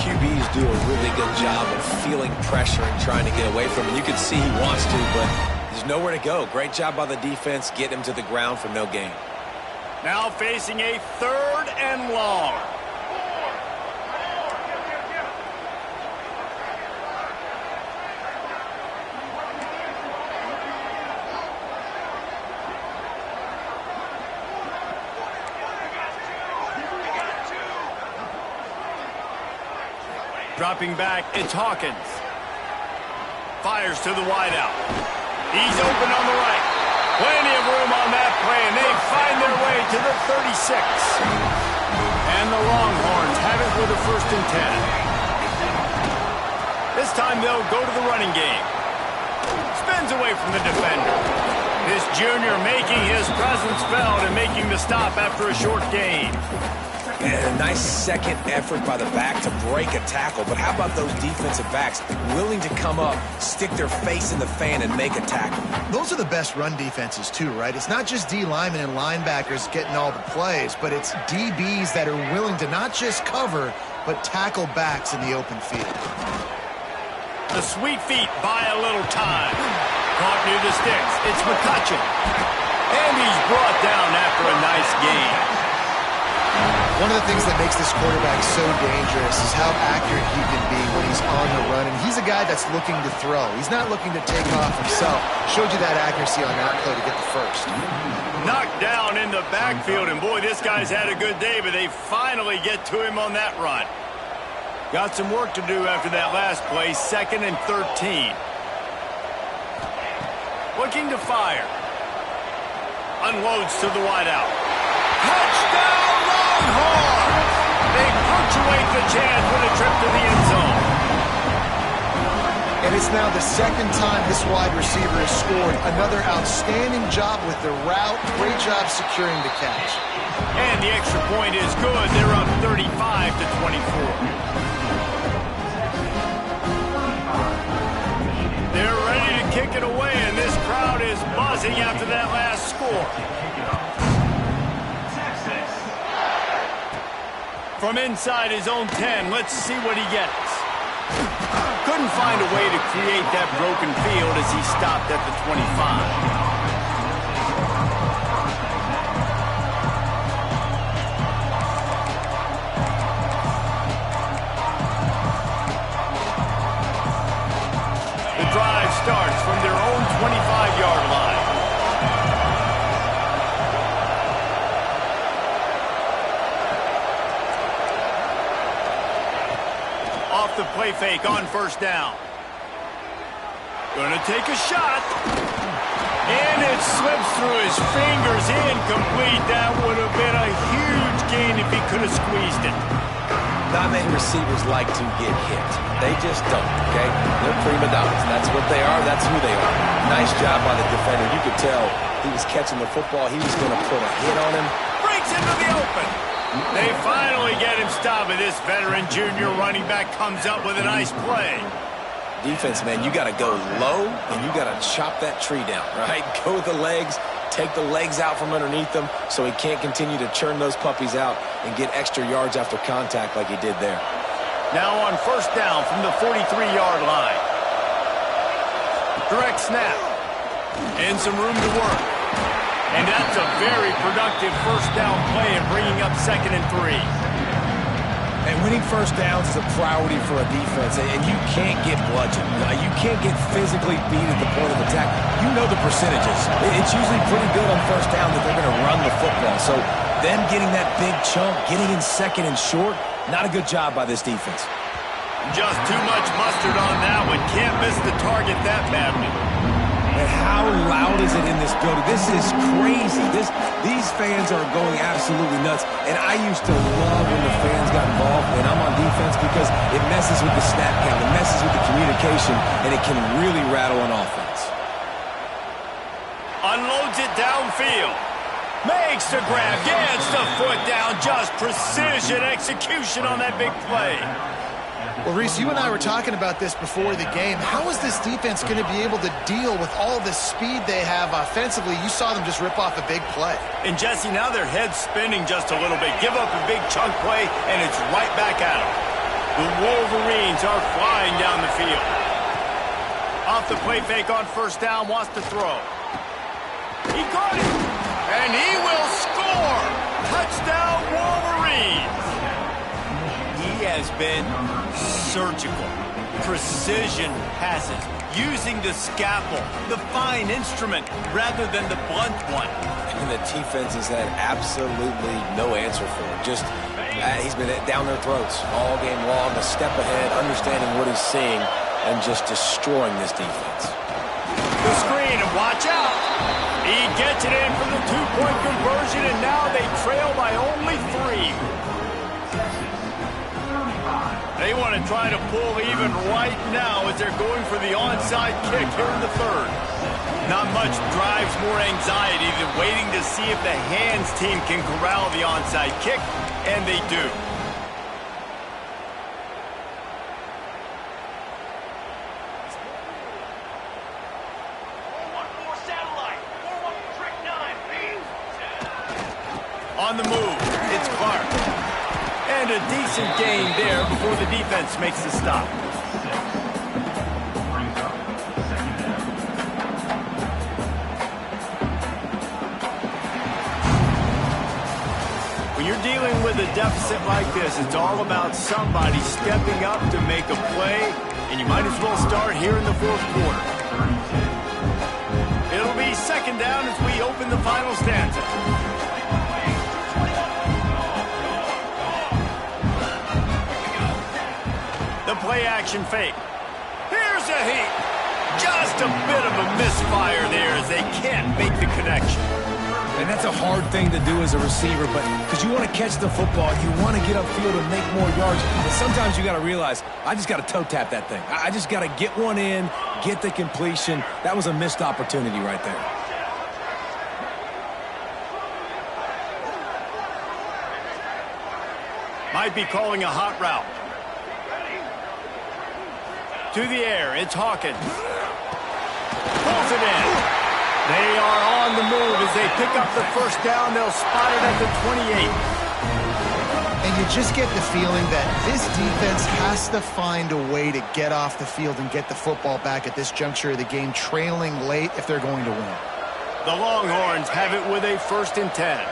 QBs do a really good job of feeling pressure and trying to get away from it. You can see he wants to, but there's nowhere to go. Great job by the defense. Get him to the ground for no gain. Now facing a 3rd and long. Dropping back, it's Hawkins. Fires to the wideout. He's open on the right. Plenty of room on that play, and they find their way to the 36. And the Longhorns have it with a 1st and 10. This time they'll go to the running game. Spins away from the defender. This junior making his presence felt and making the stop after a short gain. And a nice second effort by the back to break a tackle. But how about those defensive backs willing to come up, stick their face in the fan, and make a tackle? Those are the best run defenses, too, right? It's not just D linemen and linebackers getting all the plays, but it's DBs that are willing to not just cover, but tackle backs in the open field. The sweet feet buy a little time. Caught near the sticks. It's McCutcheon. And he's brought down after a nice gain. One of the things that makes this quarterback so dangerous is how accurate he can be when he's on the run. And he's a guy that's looking to throw. He's not looking to take off himself. Showed you that accuracy on that play to get the first. Knocked down in the backfield, and boy, this guy's had a good day, but they finally get to him on that run. Got some work to do after that last play, 2nd and 13. Looking to fire. Unloads to the wideout. Touchdown, Longhorns! They punctuate the chance with a trip to the end zone. And it's now the second time this wide receiver has scored. Another outstanding job with the route. Great job securing the catch. And the extra point is good. They're up 35-24. They're ready to kick it away, and this crowd is buzzing after that last score. From inside his own 10, let's see what he gets. Couldn't find a way to create that broken field as he stopped at the 25. The drive starts from their own 25-yard line. Off the play fake on first down. Gonna take a shot. And it slips through his fingers. Incomplete. That would have been a huge gain if he could have squeezed it. Not many receivers like to get hit. They just don't, okay? They're prima donnas. That's what they are. That's who they are. Nice job by the defender. You could tell he was catching the football. He was going to put a hit on him. Breaks into the open. They finally get him stopped, and this veteran junior running back comes up with a nice play. Defense, man, you got to go low, and you got to chop that tree down, right? Go with the legs. Take the legs out from underneath them so he can't continue to churn those puppies out and get extra yards after contact like he did there. Now on first down from the 43-yard line. Direct snap. And some room to work. And that's a very productive first down play and bringing up 2nd and 3. And winning first downs is a priority for a defense, and you can't get bludgeoned. You can't get physically beat at the point of attack. You know the percentages. It's usually pretty good on first down that they're going to run the football. So them getting that big chunk, getting in 2nd and short, not a good job by this defense. Just too much mustard on that one. Can't miss the target that badly. And how loud is it in this building? This is crazy. These fans are going absolutely nuts. And I used to love when the fans got involved when I'm on defense because it messes with the snap count, it messes with the communication, and it can really rattle an offense. Unloads it downfield. Makes the grab, gets the foot down. Just precision execution on that big play. Well, Reese, you and I were talking about this before the game. How is this defense going to be able to deal with all the speed they have offensively? You saw them just rip off a big play. And, Jesse, now their head's spinning just a little bit. Give up a big chunk play, and it's right back at them. The Wolverines are flying down the field. Off the play fake on first down, wants to throw. He got it, and he will score. Touchdown, Wolverines. He has been surgical, precision passes, using the scalpel, the fine instrument, rather than the blunt one. And the defense has had absolutely no answer for it. Just, he's been down their throats all game long, a step ahead, understanding what he's seeing, and just destroying this defense. The screen, and watch out. He gets it in for the two-point conversion, and now they trail by only 3. They want to try to pull even right now as they're going for the onside kick here in the 3rd. Not much drives more anxiety than waiting to see if the hands team can corral the onside kick, and they do. On the move, it's Clark. And a decent gain there before the defense makes the stop. When you're dealing with a deficit like this, it's all about somebody stepping up to make a play, and you might as well start here in the fourth quarter. It'll be second down as we open the final stanza. The play action fake. Here's a heat. Just a bit of a misfire there as they can't make the connection. And that's a hard thing to do as a receiver, but because you want to catch the football, you want to get upfield and make more yards. But sometimes you got to realize, I just got to toe tap that thing. I just got to get one in, get the completion. That was a missed opportunity right there. Might be calling a hot route. To the air, it's Hawkins. Pulls it in. They are on the move as they pick up the first down. They'll spot it at the 28. And you just get the feeling that this defense has to find a way to get off the field and get the football back at this juncture of the game, trailing late if they're going to win. The Longhorns have it with a 1st and 10.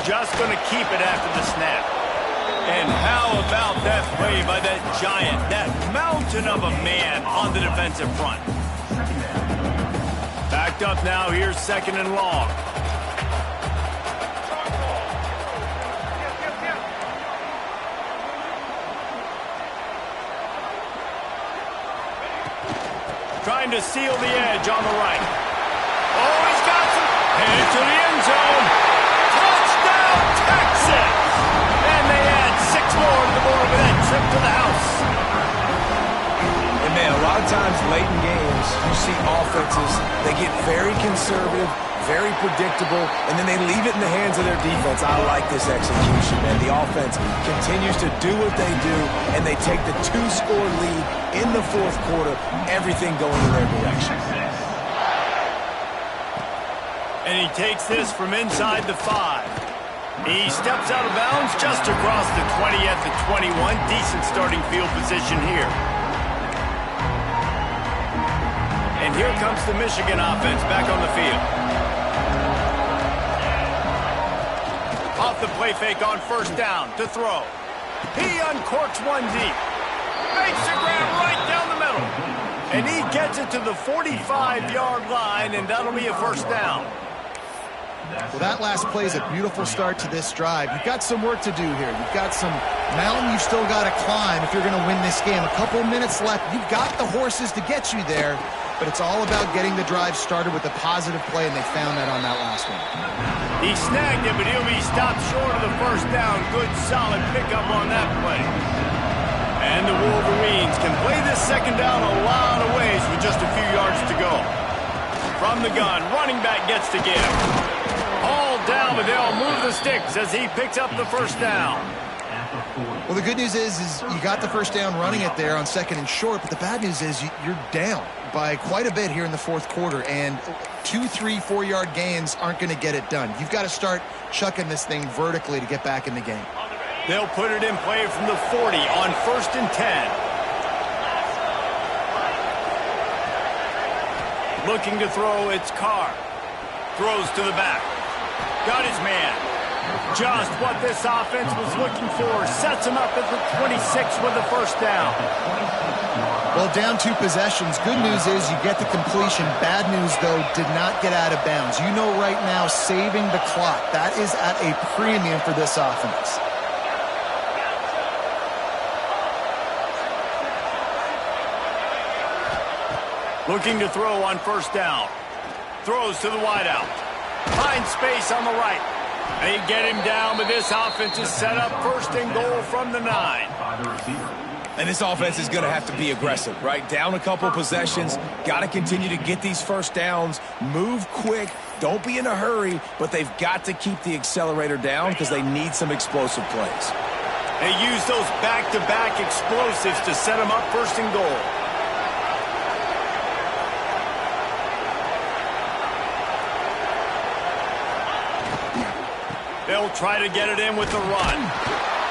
Just going to keep it after the snap. And how about that play by that giant, that mountain of a man on the defensive front? Backed up now, here's 2nd and long. Trying to seal the edge on the right. Oh, he's got some. Headed to the end zone. Touchdown, Texas! And they add 6 more to the board with that trip to the house. And man, a lot of times late in games, you see offenses, they get very conservative, very predictable, and then they leave it in the hands of their defense. I like this execution, man. The offense continues to do what they do, and they take the 2-score lead in the fourth quarter, everything going in their direction. And he takes this from inside the 5. He steps out of bounds just across the 20 at the 21. Decent starting field position here. And here comes the Michigan offense back on the field. Off the play fake on 1st down to throw. He uncorks one deep. Makes a grab right down the middle. And he gets it to the 45-yard line, and that'll be a 1st down. Well, that last play is a beautiful start to this drive. You've got some work to do here. You've got some mountain you've still got to climb if you're going to win this game. A couple minutes left. You've got the horses to get you there, but it's all about getting the drive started with a positive play, and they found that on that last one. He snagged it, but he'll be stopped short of the 1st down. Good, solid pickup on that play. And the Wolverines can play this 2nd down a lot of ways with just a few yards to go. From the gun, running back gets to give. All down, but they'll move the sticks as he picks up the 1st down. Well, the good news is you got the 1st down running it there on 2nd and short, but the bad news is you're down by quite a bit here in the fourth quarter, and 2, 3, 4-yard gains aren't going to get it done. You've got to start chucking this thing vertically to get back in the game. They'll put it in play from the 40 on 1st and 10. Looking to throw, it's Carr. Throws to the back. Got his man. Just what this offense was looking for. Sets him up at the 26 with the 1st down. Well, down 2 possessions. Good news is you get the completion. Bad news, though, did not get out of bounds. You know right now, saving the clock. That is at a premium for this offense. Looking to throw on 1st down. Throws to the wideout. Finds space on the right. They get him down, but this offense is set up 1st and goal from the 9. And this offense is going to have to be aggressive, right? Down a couple possessions. Got to continue to get these 1st downs. Move quick. Don't be in a hurry, but they've got to keep the accelerator down because they need some explosive plays. They use those back-to-back explosives to set them up 1st and goal. They'll try to get it in with the run.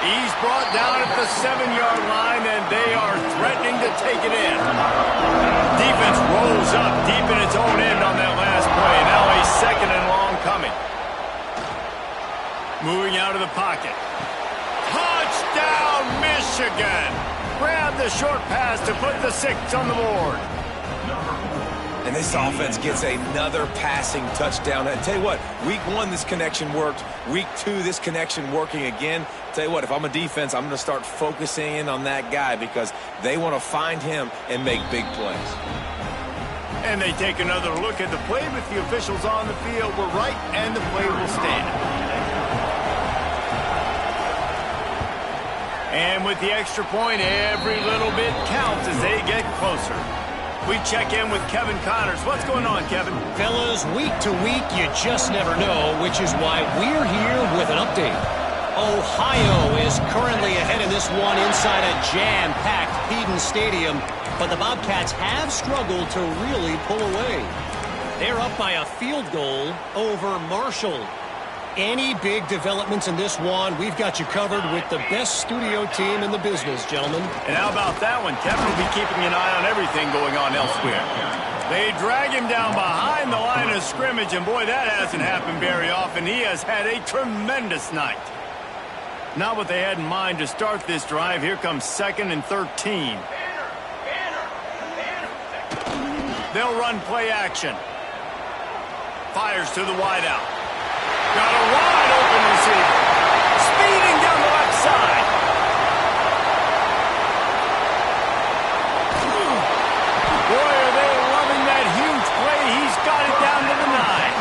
He's brought down at the 7-yard line, and they are threatening to take it in. Defense rolls up deep in its own end on that last play. Now a 2nd and long coming. the pocket. Touchdown, Michigan! Grab the short pass to put the 6 on the board. And this offense gets another passing touchdown. I tell you what, week 1, this connection worked. Week 2, this connection working again. Tell you what, if I'm a defense, I'm going to start focusing in on that guy because they want to find him and make big plays. And they take another look at the play with the officials on the field. We're right, and the play will stand. And with the extra point, every little bit counts as they get closer. We check in with Kevin Connors. What's going on, Kevin? Fellas, week to week, you just never know, which is why we're here with an update. Ohio is currently ahead in this one inside a jam-packed Eden Stadium, but the Bobcats have struggled to really pull away. They're up by a field goal over Marshall. Any big developments in this one, we've got you covered with the best studio team in the business, gentlemen. And how about that one? Kevin will be keeping an eye on everything going on elsewhere. They drag him down behind the line of scrimmage, and boy, that hasn't happened very often. He has had a tremendous night. Not what they had in mind to start this drive. Here comes 2nd and 13. They'll run play action. Fires to the wideout. Got a wide open receiver. Speeding down the left side. Boy, are they loving that huge play. He's got it down to the 9.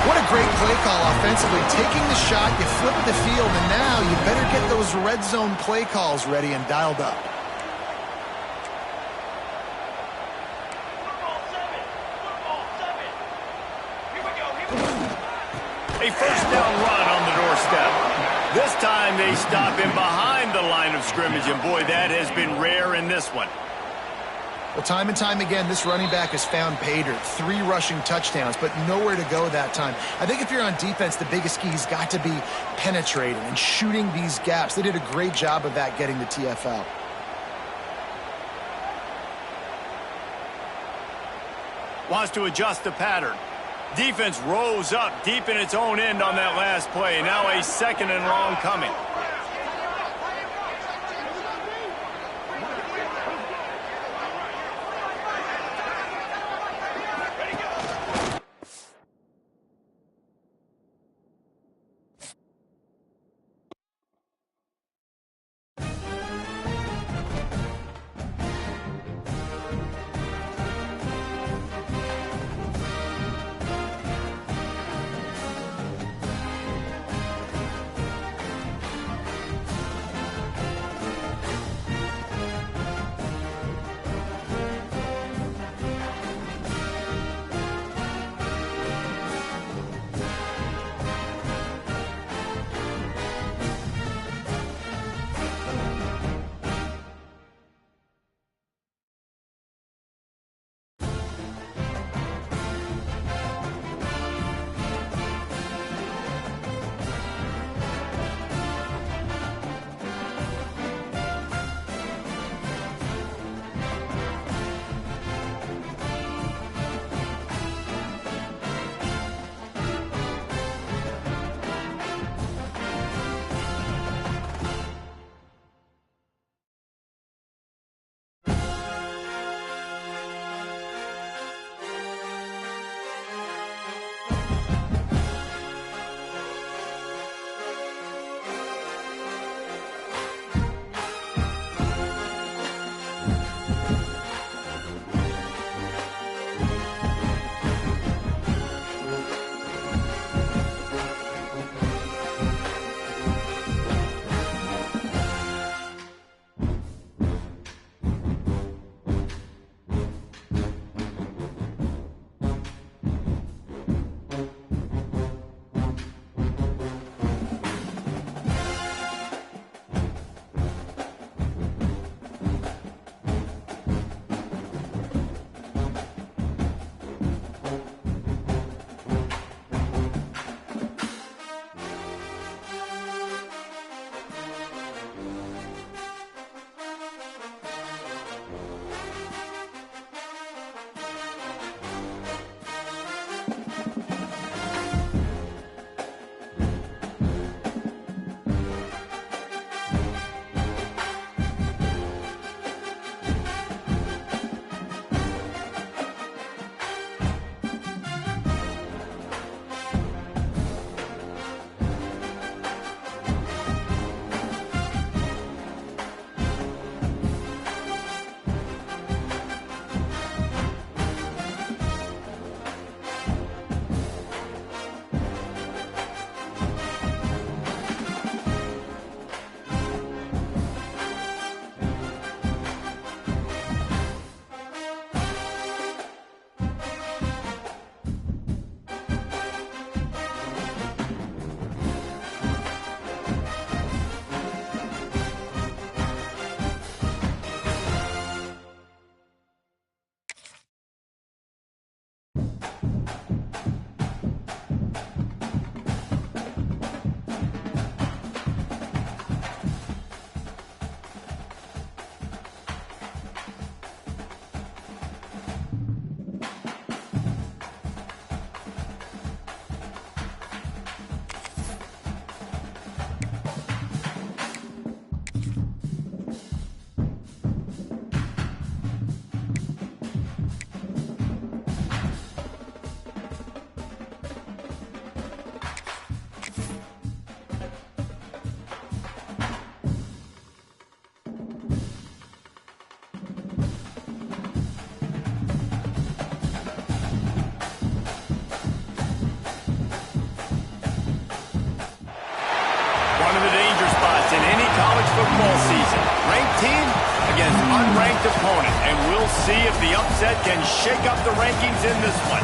What a great play call offensively. Taking the shot, you flip the field, and now you better get those red zone play calls ready and dialed up. A first down run on the doorstep. This time they stop him behind the line of scrimmage, and boy, that has been rare in this one. Well, time and time again, this running back has found pay dirt. 3 rushing touchdowns, but nowhere to go that time. I think if you're on defense, the biggest key's got to be penetrating and shooting these gaps. They did a great job of that getting the TFL. Wants to adjust the pattern. Defense rose up deep in its own end on that last play. Now a 2nd and long coming. unranked opponent, and we'll see if the upset can shake up the rankings in this one.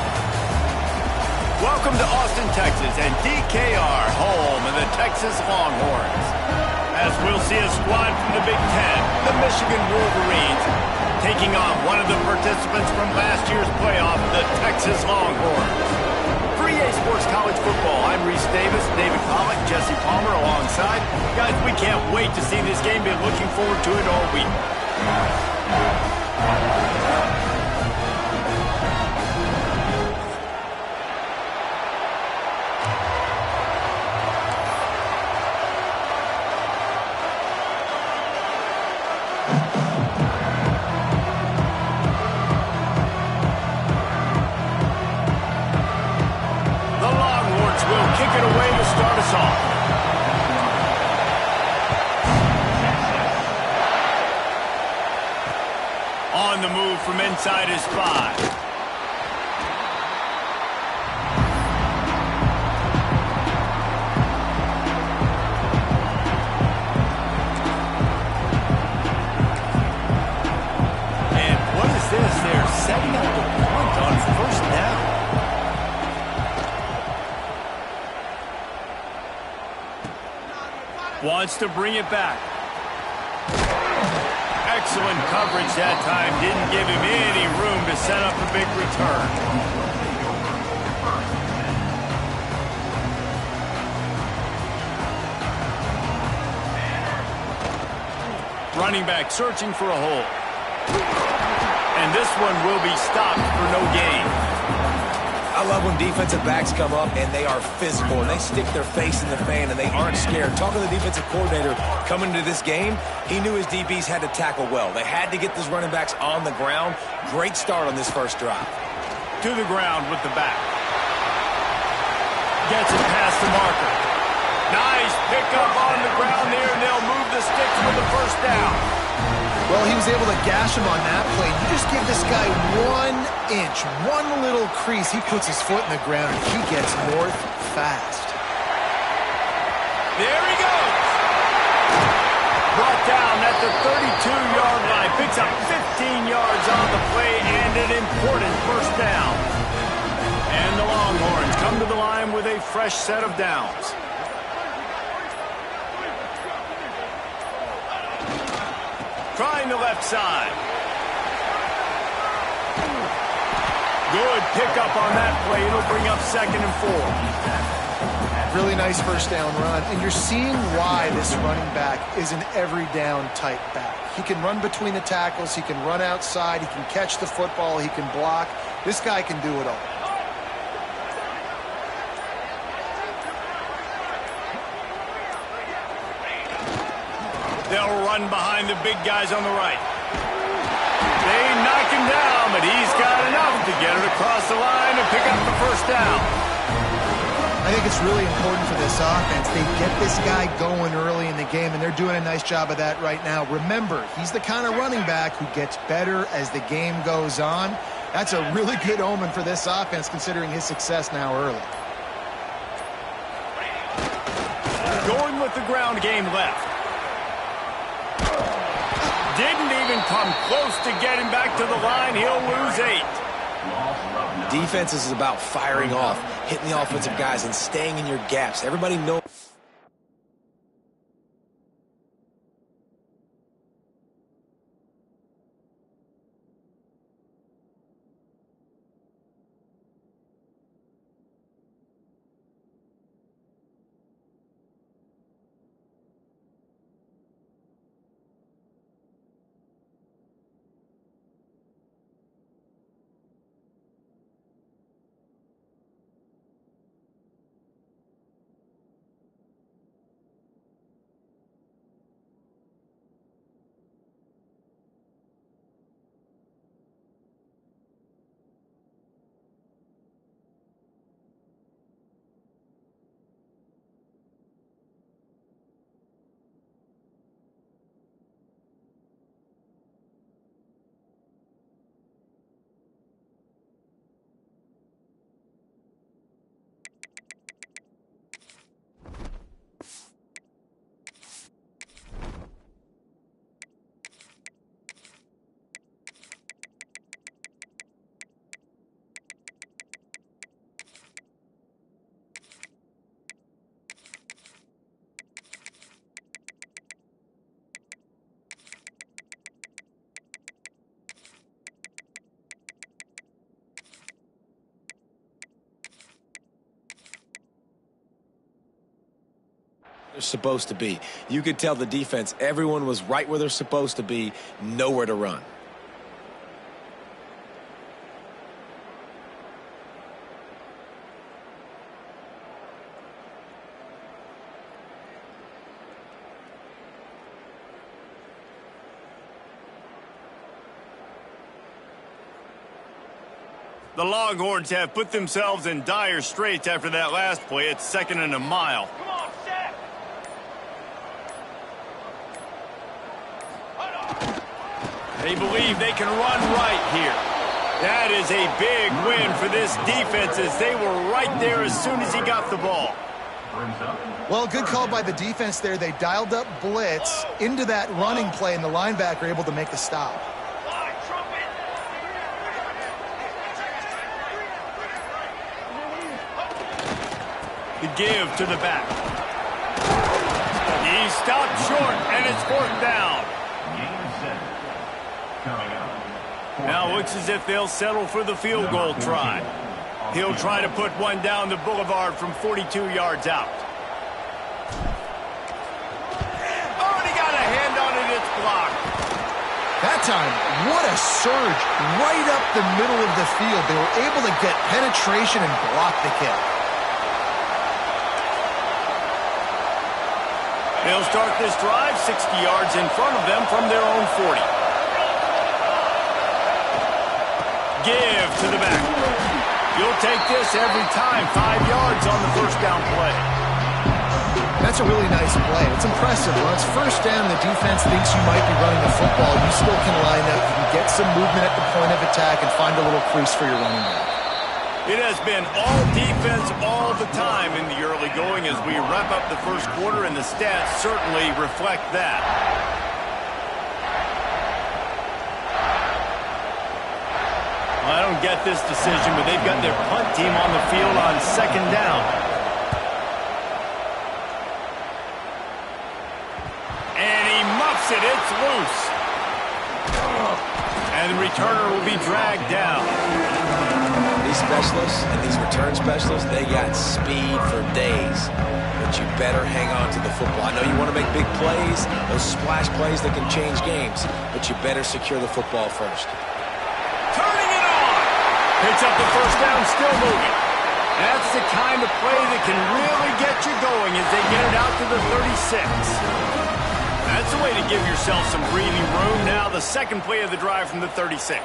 Welcome to Austin, Texas, and DKR, home of the Texas Longhorns. As we'll see a squad from the Big Ten, the Michigan Wolverines, taking on one of the participants from last year's playoff, the Texas Longhorns. For EA Sports College Football, I'm Reese Davis, David Pollack, Jesse Palmer alongside. Guys, we can't wait to see this game. Been looking forward to it all week. On the move from inside his 5. And what is this? They're setting up the punt on first down. Wants to bring it back. Excellent coverage that time. Didn't give him any room to set up a big return. Running back searching for a hole. And this one will be stopped for no gain. I love when defensive backs come up and they are physical and they stick their face in the fan and they aren't scared. Talking to the defensive coordinator coming into this game, he knew his DBs had to tackle well. They had to get those running backs on the ground. Great start on this first drive. To the ground with the back. Gets it past the marker. Nice pickup on the ground there, and they'll move the sticks for the first down. Well, he was able to gash him on that play. You just give this guy 1 inch, one little crease. He puts his foot in the ground, and he gets north fast. There he goes. Brought down at the 32-yard line. Picks up 15 yards on the play and an important first down. And the Longhorns come to the line with a fresh set of downs. Trying the left side. Good pickup on that play. It'll bring up 2nd and 4. Really nice first down run. And you're seeing why this running back is an every down type back. He can run between the tackles. He can run outside. He can catch the football. He can block. This guy can do it all. They'll run behind the big guys on the right. They knock him down, but he's got enough to get it across the line and pick up the first down. I think it's really important for this offense. They get this guy going early in the game, and they're doing a nice job of that right now. Remember, he's the kind of running back who gets better as the game goes on. That's a really good omen for this offense, considering his success now early. Going with the ground game left. Didn't even come close to getting back to the line. He'll lose 8. Defense is about firing off, hitting the offensive guys, and staying in your gaps. Everybody knows. they're supposed to be. You could tell the defense, everyone was right where they're supposed to be, nowhere to run. The Longhorns have put themselves in dire straits after that last play. It's 2nd and a mile. Come on, set. They believe they can run right here. That is a big win for this defense as they were right there as soon as he got the ball. Well, good call by the defense there. They dialed up blitz into that running play, and the linebacker able to make the stop. The give to the back. He stopped short, and it's 4th down. Now looks as if they'll settle for the field goal try. He'll try to put one down the boulevard from 42 yards out. Oh, and he got a hand on it. It's blocked. That time, what a surge right up the middle of the field. They were able to get penetration and block the kick. They'll start this drive 60 yards in front of them from their own 40. Give to the back. You'll take this every time. 5 yards on the 1st down play. That's a really nice play. It's impressive. When it's 1st down, the defense thinks you might be running the football. You still can line up. You can get some movement at the point of attack and find a little crease for your running back. It has been all defense all the time in the early going as we wrap up the 1st quarter, and the stats certainly reflect that. Well, I don't get this decision, but they've got their punt team on the field on 2nd down. And he muffs it. It's loose. And the returner will be dragged down. These specialists and these return specialists, they got speed for days. But you better hang on to the football. I know you want to make big plays, those splash plays that can change games, but you better secure the football first. Turning it on! Picks up the 1st down, still moving. That's the kind of play that can really get you going as they get it out to the 36. That's the way to give yourself some breathing room. Now the 2nd play of the drive from the 36.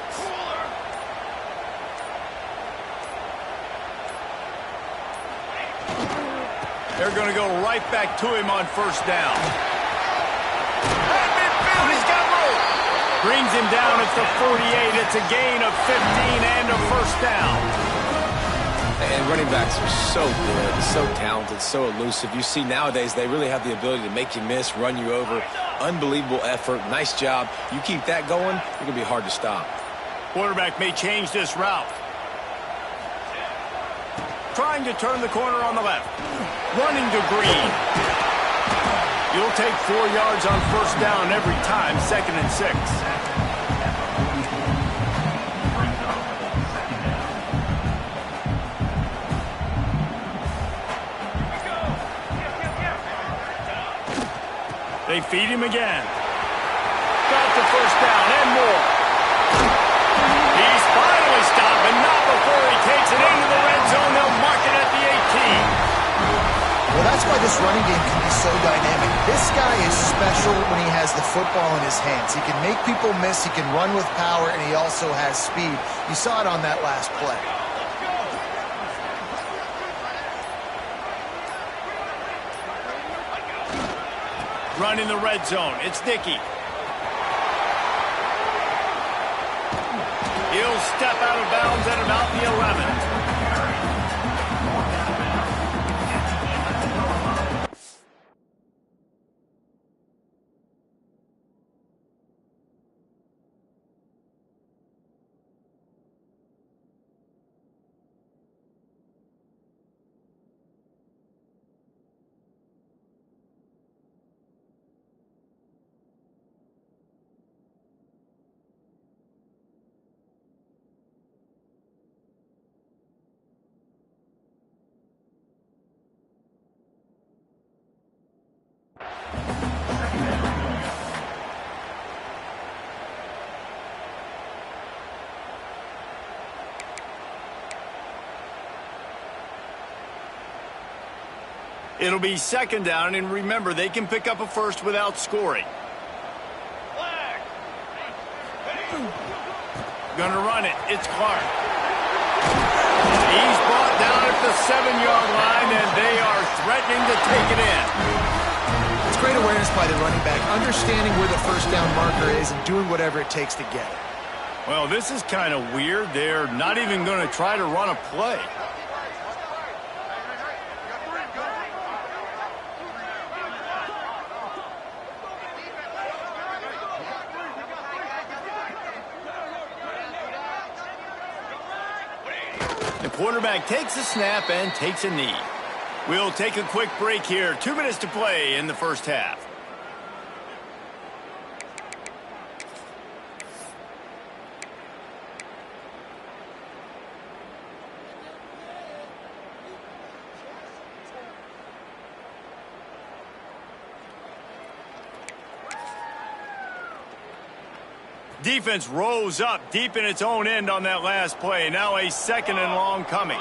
They're going to go right back to him on 1st down. At midfield, he's got room. Brings him down at the 48. It's a gain of 15 and a 1st down. And running backs are so good, so talented, so elusive. You see nowadays they really have the ability to make you miss, run you over. Unbelievable effort. Nice job. You keep that going, it's going to be hard to stop. Quarterback may change this route. Trying to turn the corner on the left. Running to Green. You'll take 4 yards on 1st down every time, 2nd and 6. They feed him again. Got the 1st down and more. He's finally stopped, but not before he takes it into the red zone. They'll mark it at the 18. Well, that's why this running game can be so dynamic. This guy is special when he has the football in his hands. He can make people miss, he can run with power, and he also has speed. You saw it on that last play. Run in the red zone. It's Dickey. He'll step out of bounds at about the 11. It'll be second down, and remember, they can pick up a first without scoring. Gonna run it. It's Clark. He's brought down at the 7-yard line, and they are threatening to take it in. It's great awareness by the running back, understanding where the first down marker is and doing whatever it takes to get it. Well, this is kind of weird. They're not even going to try to run a play. The quarterback takes a snap and takes a knee. We'll take a quick break here. 2 minutes to play in the first half. Defense rose up deep in its own end on that last play. Now a second and long coming.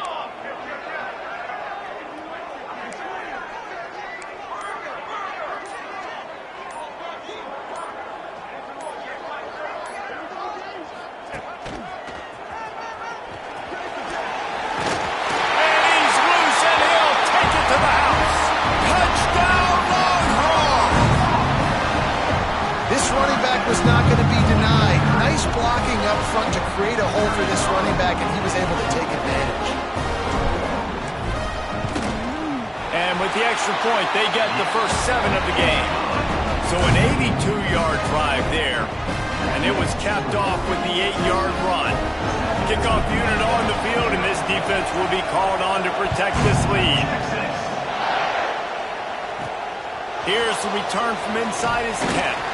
Was not going to be denied. Nice blocking up front to create a hole for this running back, and he was able to take advantage. And with the extra point, they get the first 7 of the game. So an 82-yard drive there, and it was capped off with the 8-yard run. Kickoff unit on the field, and this defense will be called on to protect this lead. Here's the return from inside his 10.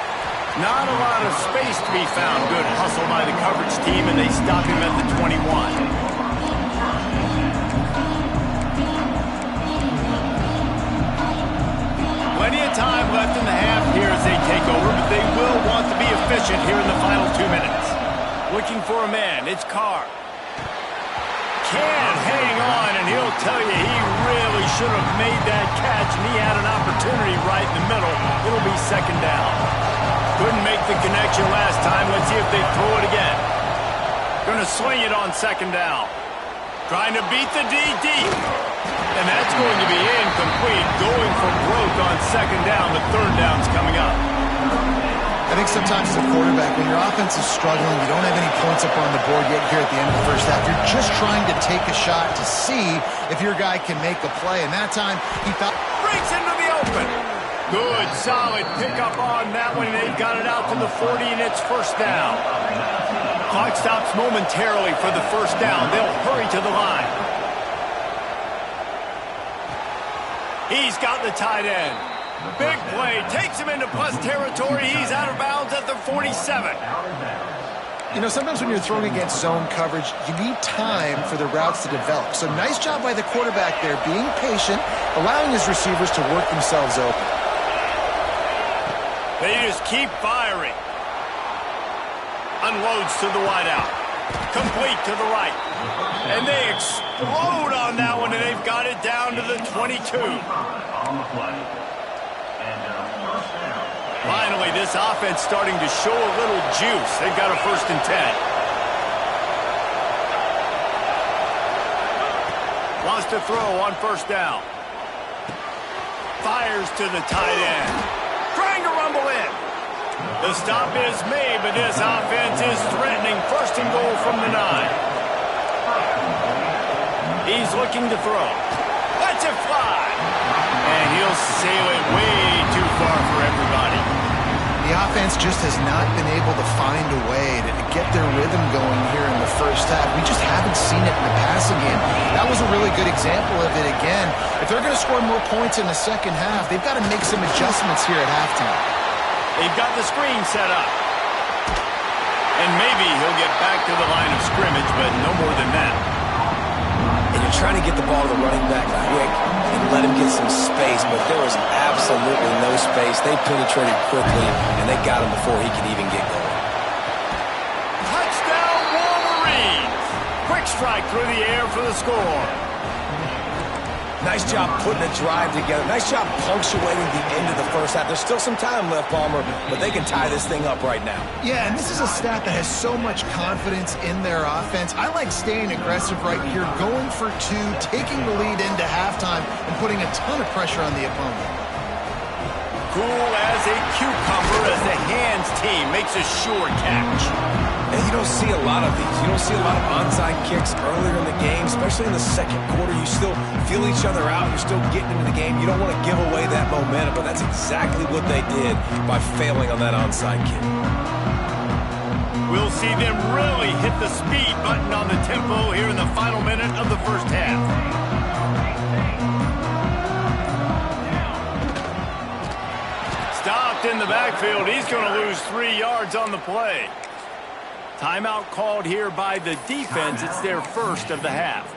Not a lot of space to be found. Good hustle by the coverage team, and they stop him at the 21. Plenty of time left in the half here as they take over, but they will want to be efficient here in the final 2 minutes. Looking for a man. It's Carr. Can't hang on, and he'll tell you he really should have made that catch, and he had an opportunity right in the middle. It'll be second down. Couldn't make the connection last time. Let's see if they throw it again. Gonna swing it on second down. Trying to beat the DD. And that's going to be incomplete. Going for broke on second down. The third down's coming up. I think sometimes as a quarterback, when your offense is struggling, you don't have any points up on the board yet here at the end of the first half. You're just trying to take a shot to see if your guy can make a play. And that time, he thought... Breaks into the open. Good, solid pickup on that one. They've got it out to the 40, and it's first down. Clock stops momentarily for the first down. They'll hurry to the line. He's got the tight end. Big play. Takes him into plus territory. He's out of bounds at the 47. You know, sometimes when you're throwing against zone coverage, you need time for the routes to develop. So nice job by the quarterback there, being patient, allowing his receivers to work themselves open. They just keep firing. Unloads to the wideout. Complete to the right. And they explode on that one, and they've got it down to the 22. Finally, this offense starting to show a little juice. They've got a first and 10. Wants to throw on first down. Fires to the tight end. Trying to rumble in. The stop is made, but this offense is threatening. First and goal from the 9. He's looking to throw. Lets it fly. And he'll sail it way too far for everybody. The offense just has not been able to find a way to get their rhythm going here in the first half. We just haven't seen it in the passing game. That was a really good example of it again. If they're going to score more points in the second half, they've got to make some adjustments here at halftime. They've got the screen set up. And maybe he'll get back to the line of scrimmage, but no more than that. And you're trying to get the ball to the running back quick and let him get some space, but there was absolutely no space. They penetrated quickly, and they got him before he could even get going. Touchdown, Wolverines! Quick strike through the air for the score. Nice job putting a drive together. Nice job punctuating the end of the first half. There's still some time left, Palmer, but they can tie this thing up right now. Yeah, and this is a stat that has so much confidence in their offense. I like staying aggressive right here, going for two, taking the lead into halftime, and putting a ton of pressure on the opponent. Cool as a cucumber as the hands team makes a sure catch. And you don't see a lot of these. You don't see a lot of onside kicks earlier in the game, especially in the second quarter. You still feel each other out. You're still getting into the game. You don't want to give away that momentum, but that's exactly what they did by failing on that onside kick. We'll see them really hit the speed button on the tempo here in the final minute of the first half. Stopped in the backfield. He's going to lose 3 yards on the play. Timeout called here by the defense. It's their first of the half.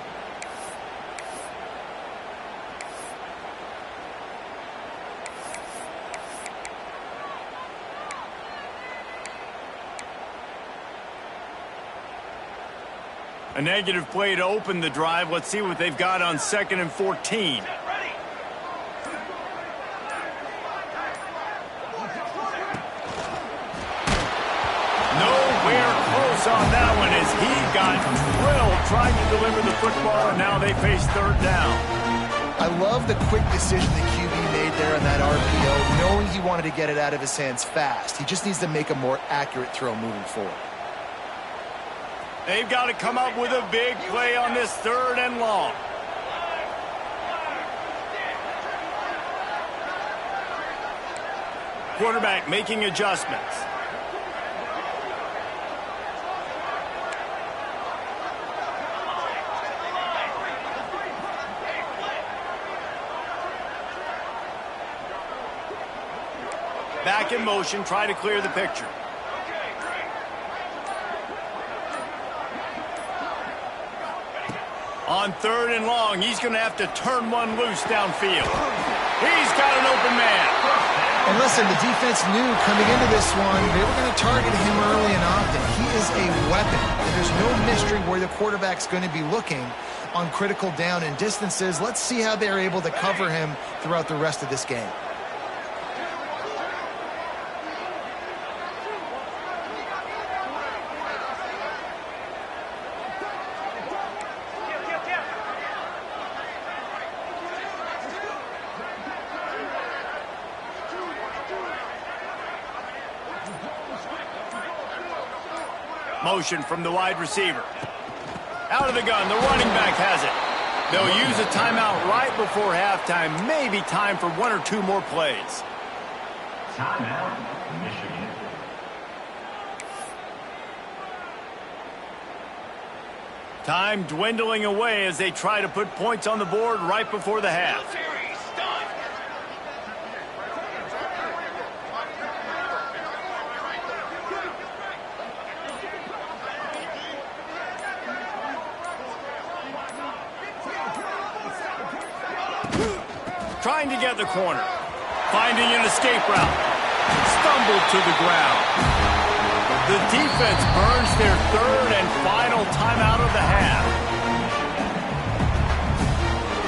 A negative play to open the drive. Let's see what they've got on 2nd and 14. On that one as he got drilled trying to deliver the football, and now they face 3rd down. I love the quick decision the QB made there on that RPO, knowing he wanted to get it out of his hands fast. He just needs to make a more accurate throw moving forward. They've got to come up with a big play on this 3rd and long. Quarterback making adjustments. Back in motion, try to clear the picture. On 3rd and long, he's going to have to turn one loose downfield. He's got an open man. And listen, the defense knew coming into this one, they were going to target him early and often. He is a weapon, and there's no mystery where the quarterback's going to be looking on critical down and distances. Let's see how they're able to cover him throughout the rest of this game. Motion from the wide receiver. Out of the gun, the running back has it. They'll use a timeout right before halftime. Maybe time for 1 or 2 more plays. Timeout, Michigan. Time dwindling away as they try to put points on the board right before the half. Trying to get the corner. Finding an escape route. Stumbled to the ground. The defense burns their 3rd and final timeout of the half.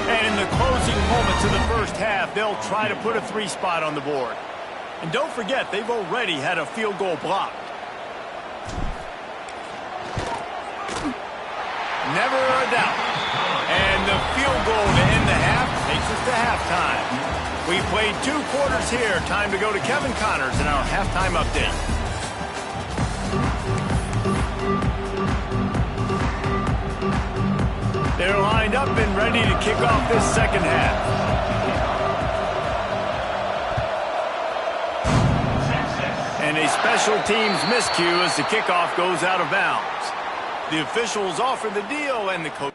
And in the closing moments of the first half, they'll try to put a 3 spot on the board. And don't forget, they've already had a field goal blocked. Never a doubt. And the field goal to end the half takes us to halftime. We played 2 quarters here. Time to go to Kevin Connors in our halftime update. They're lined up and ready to kick off this second half. And a special teams miscue as the kickoff goes out of bounds. The officials offer the deal, and the coach...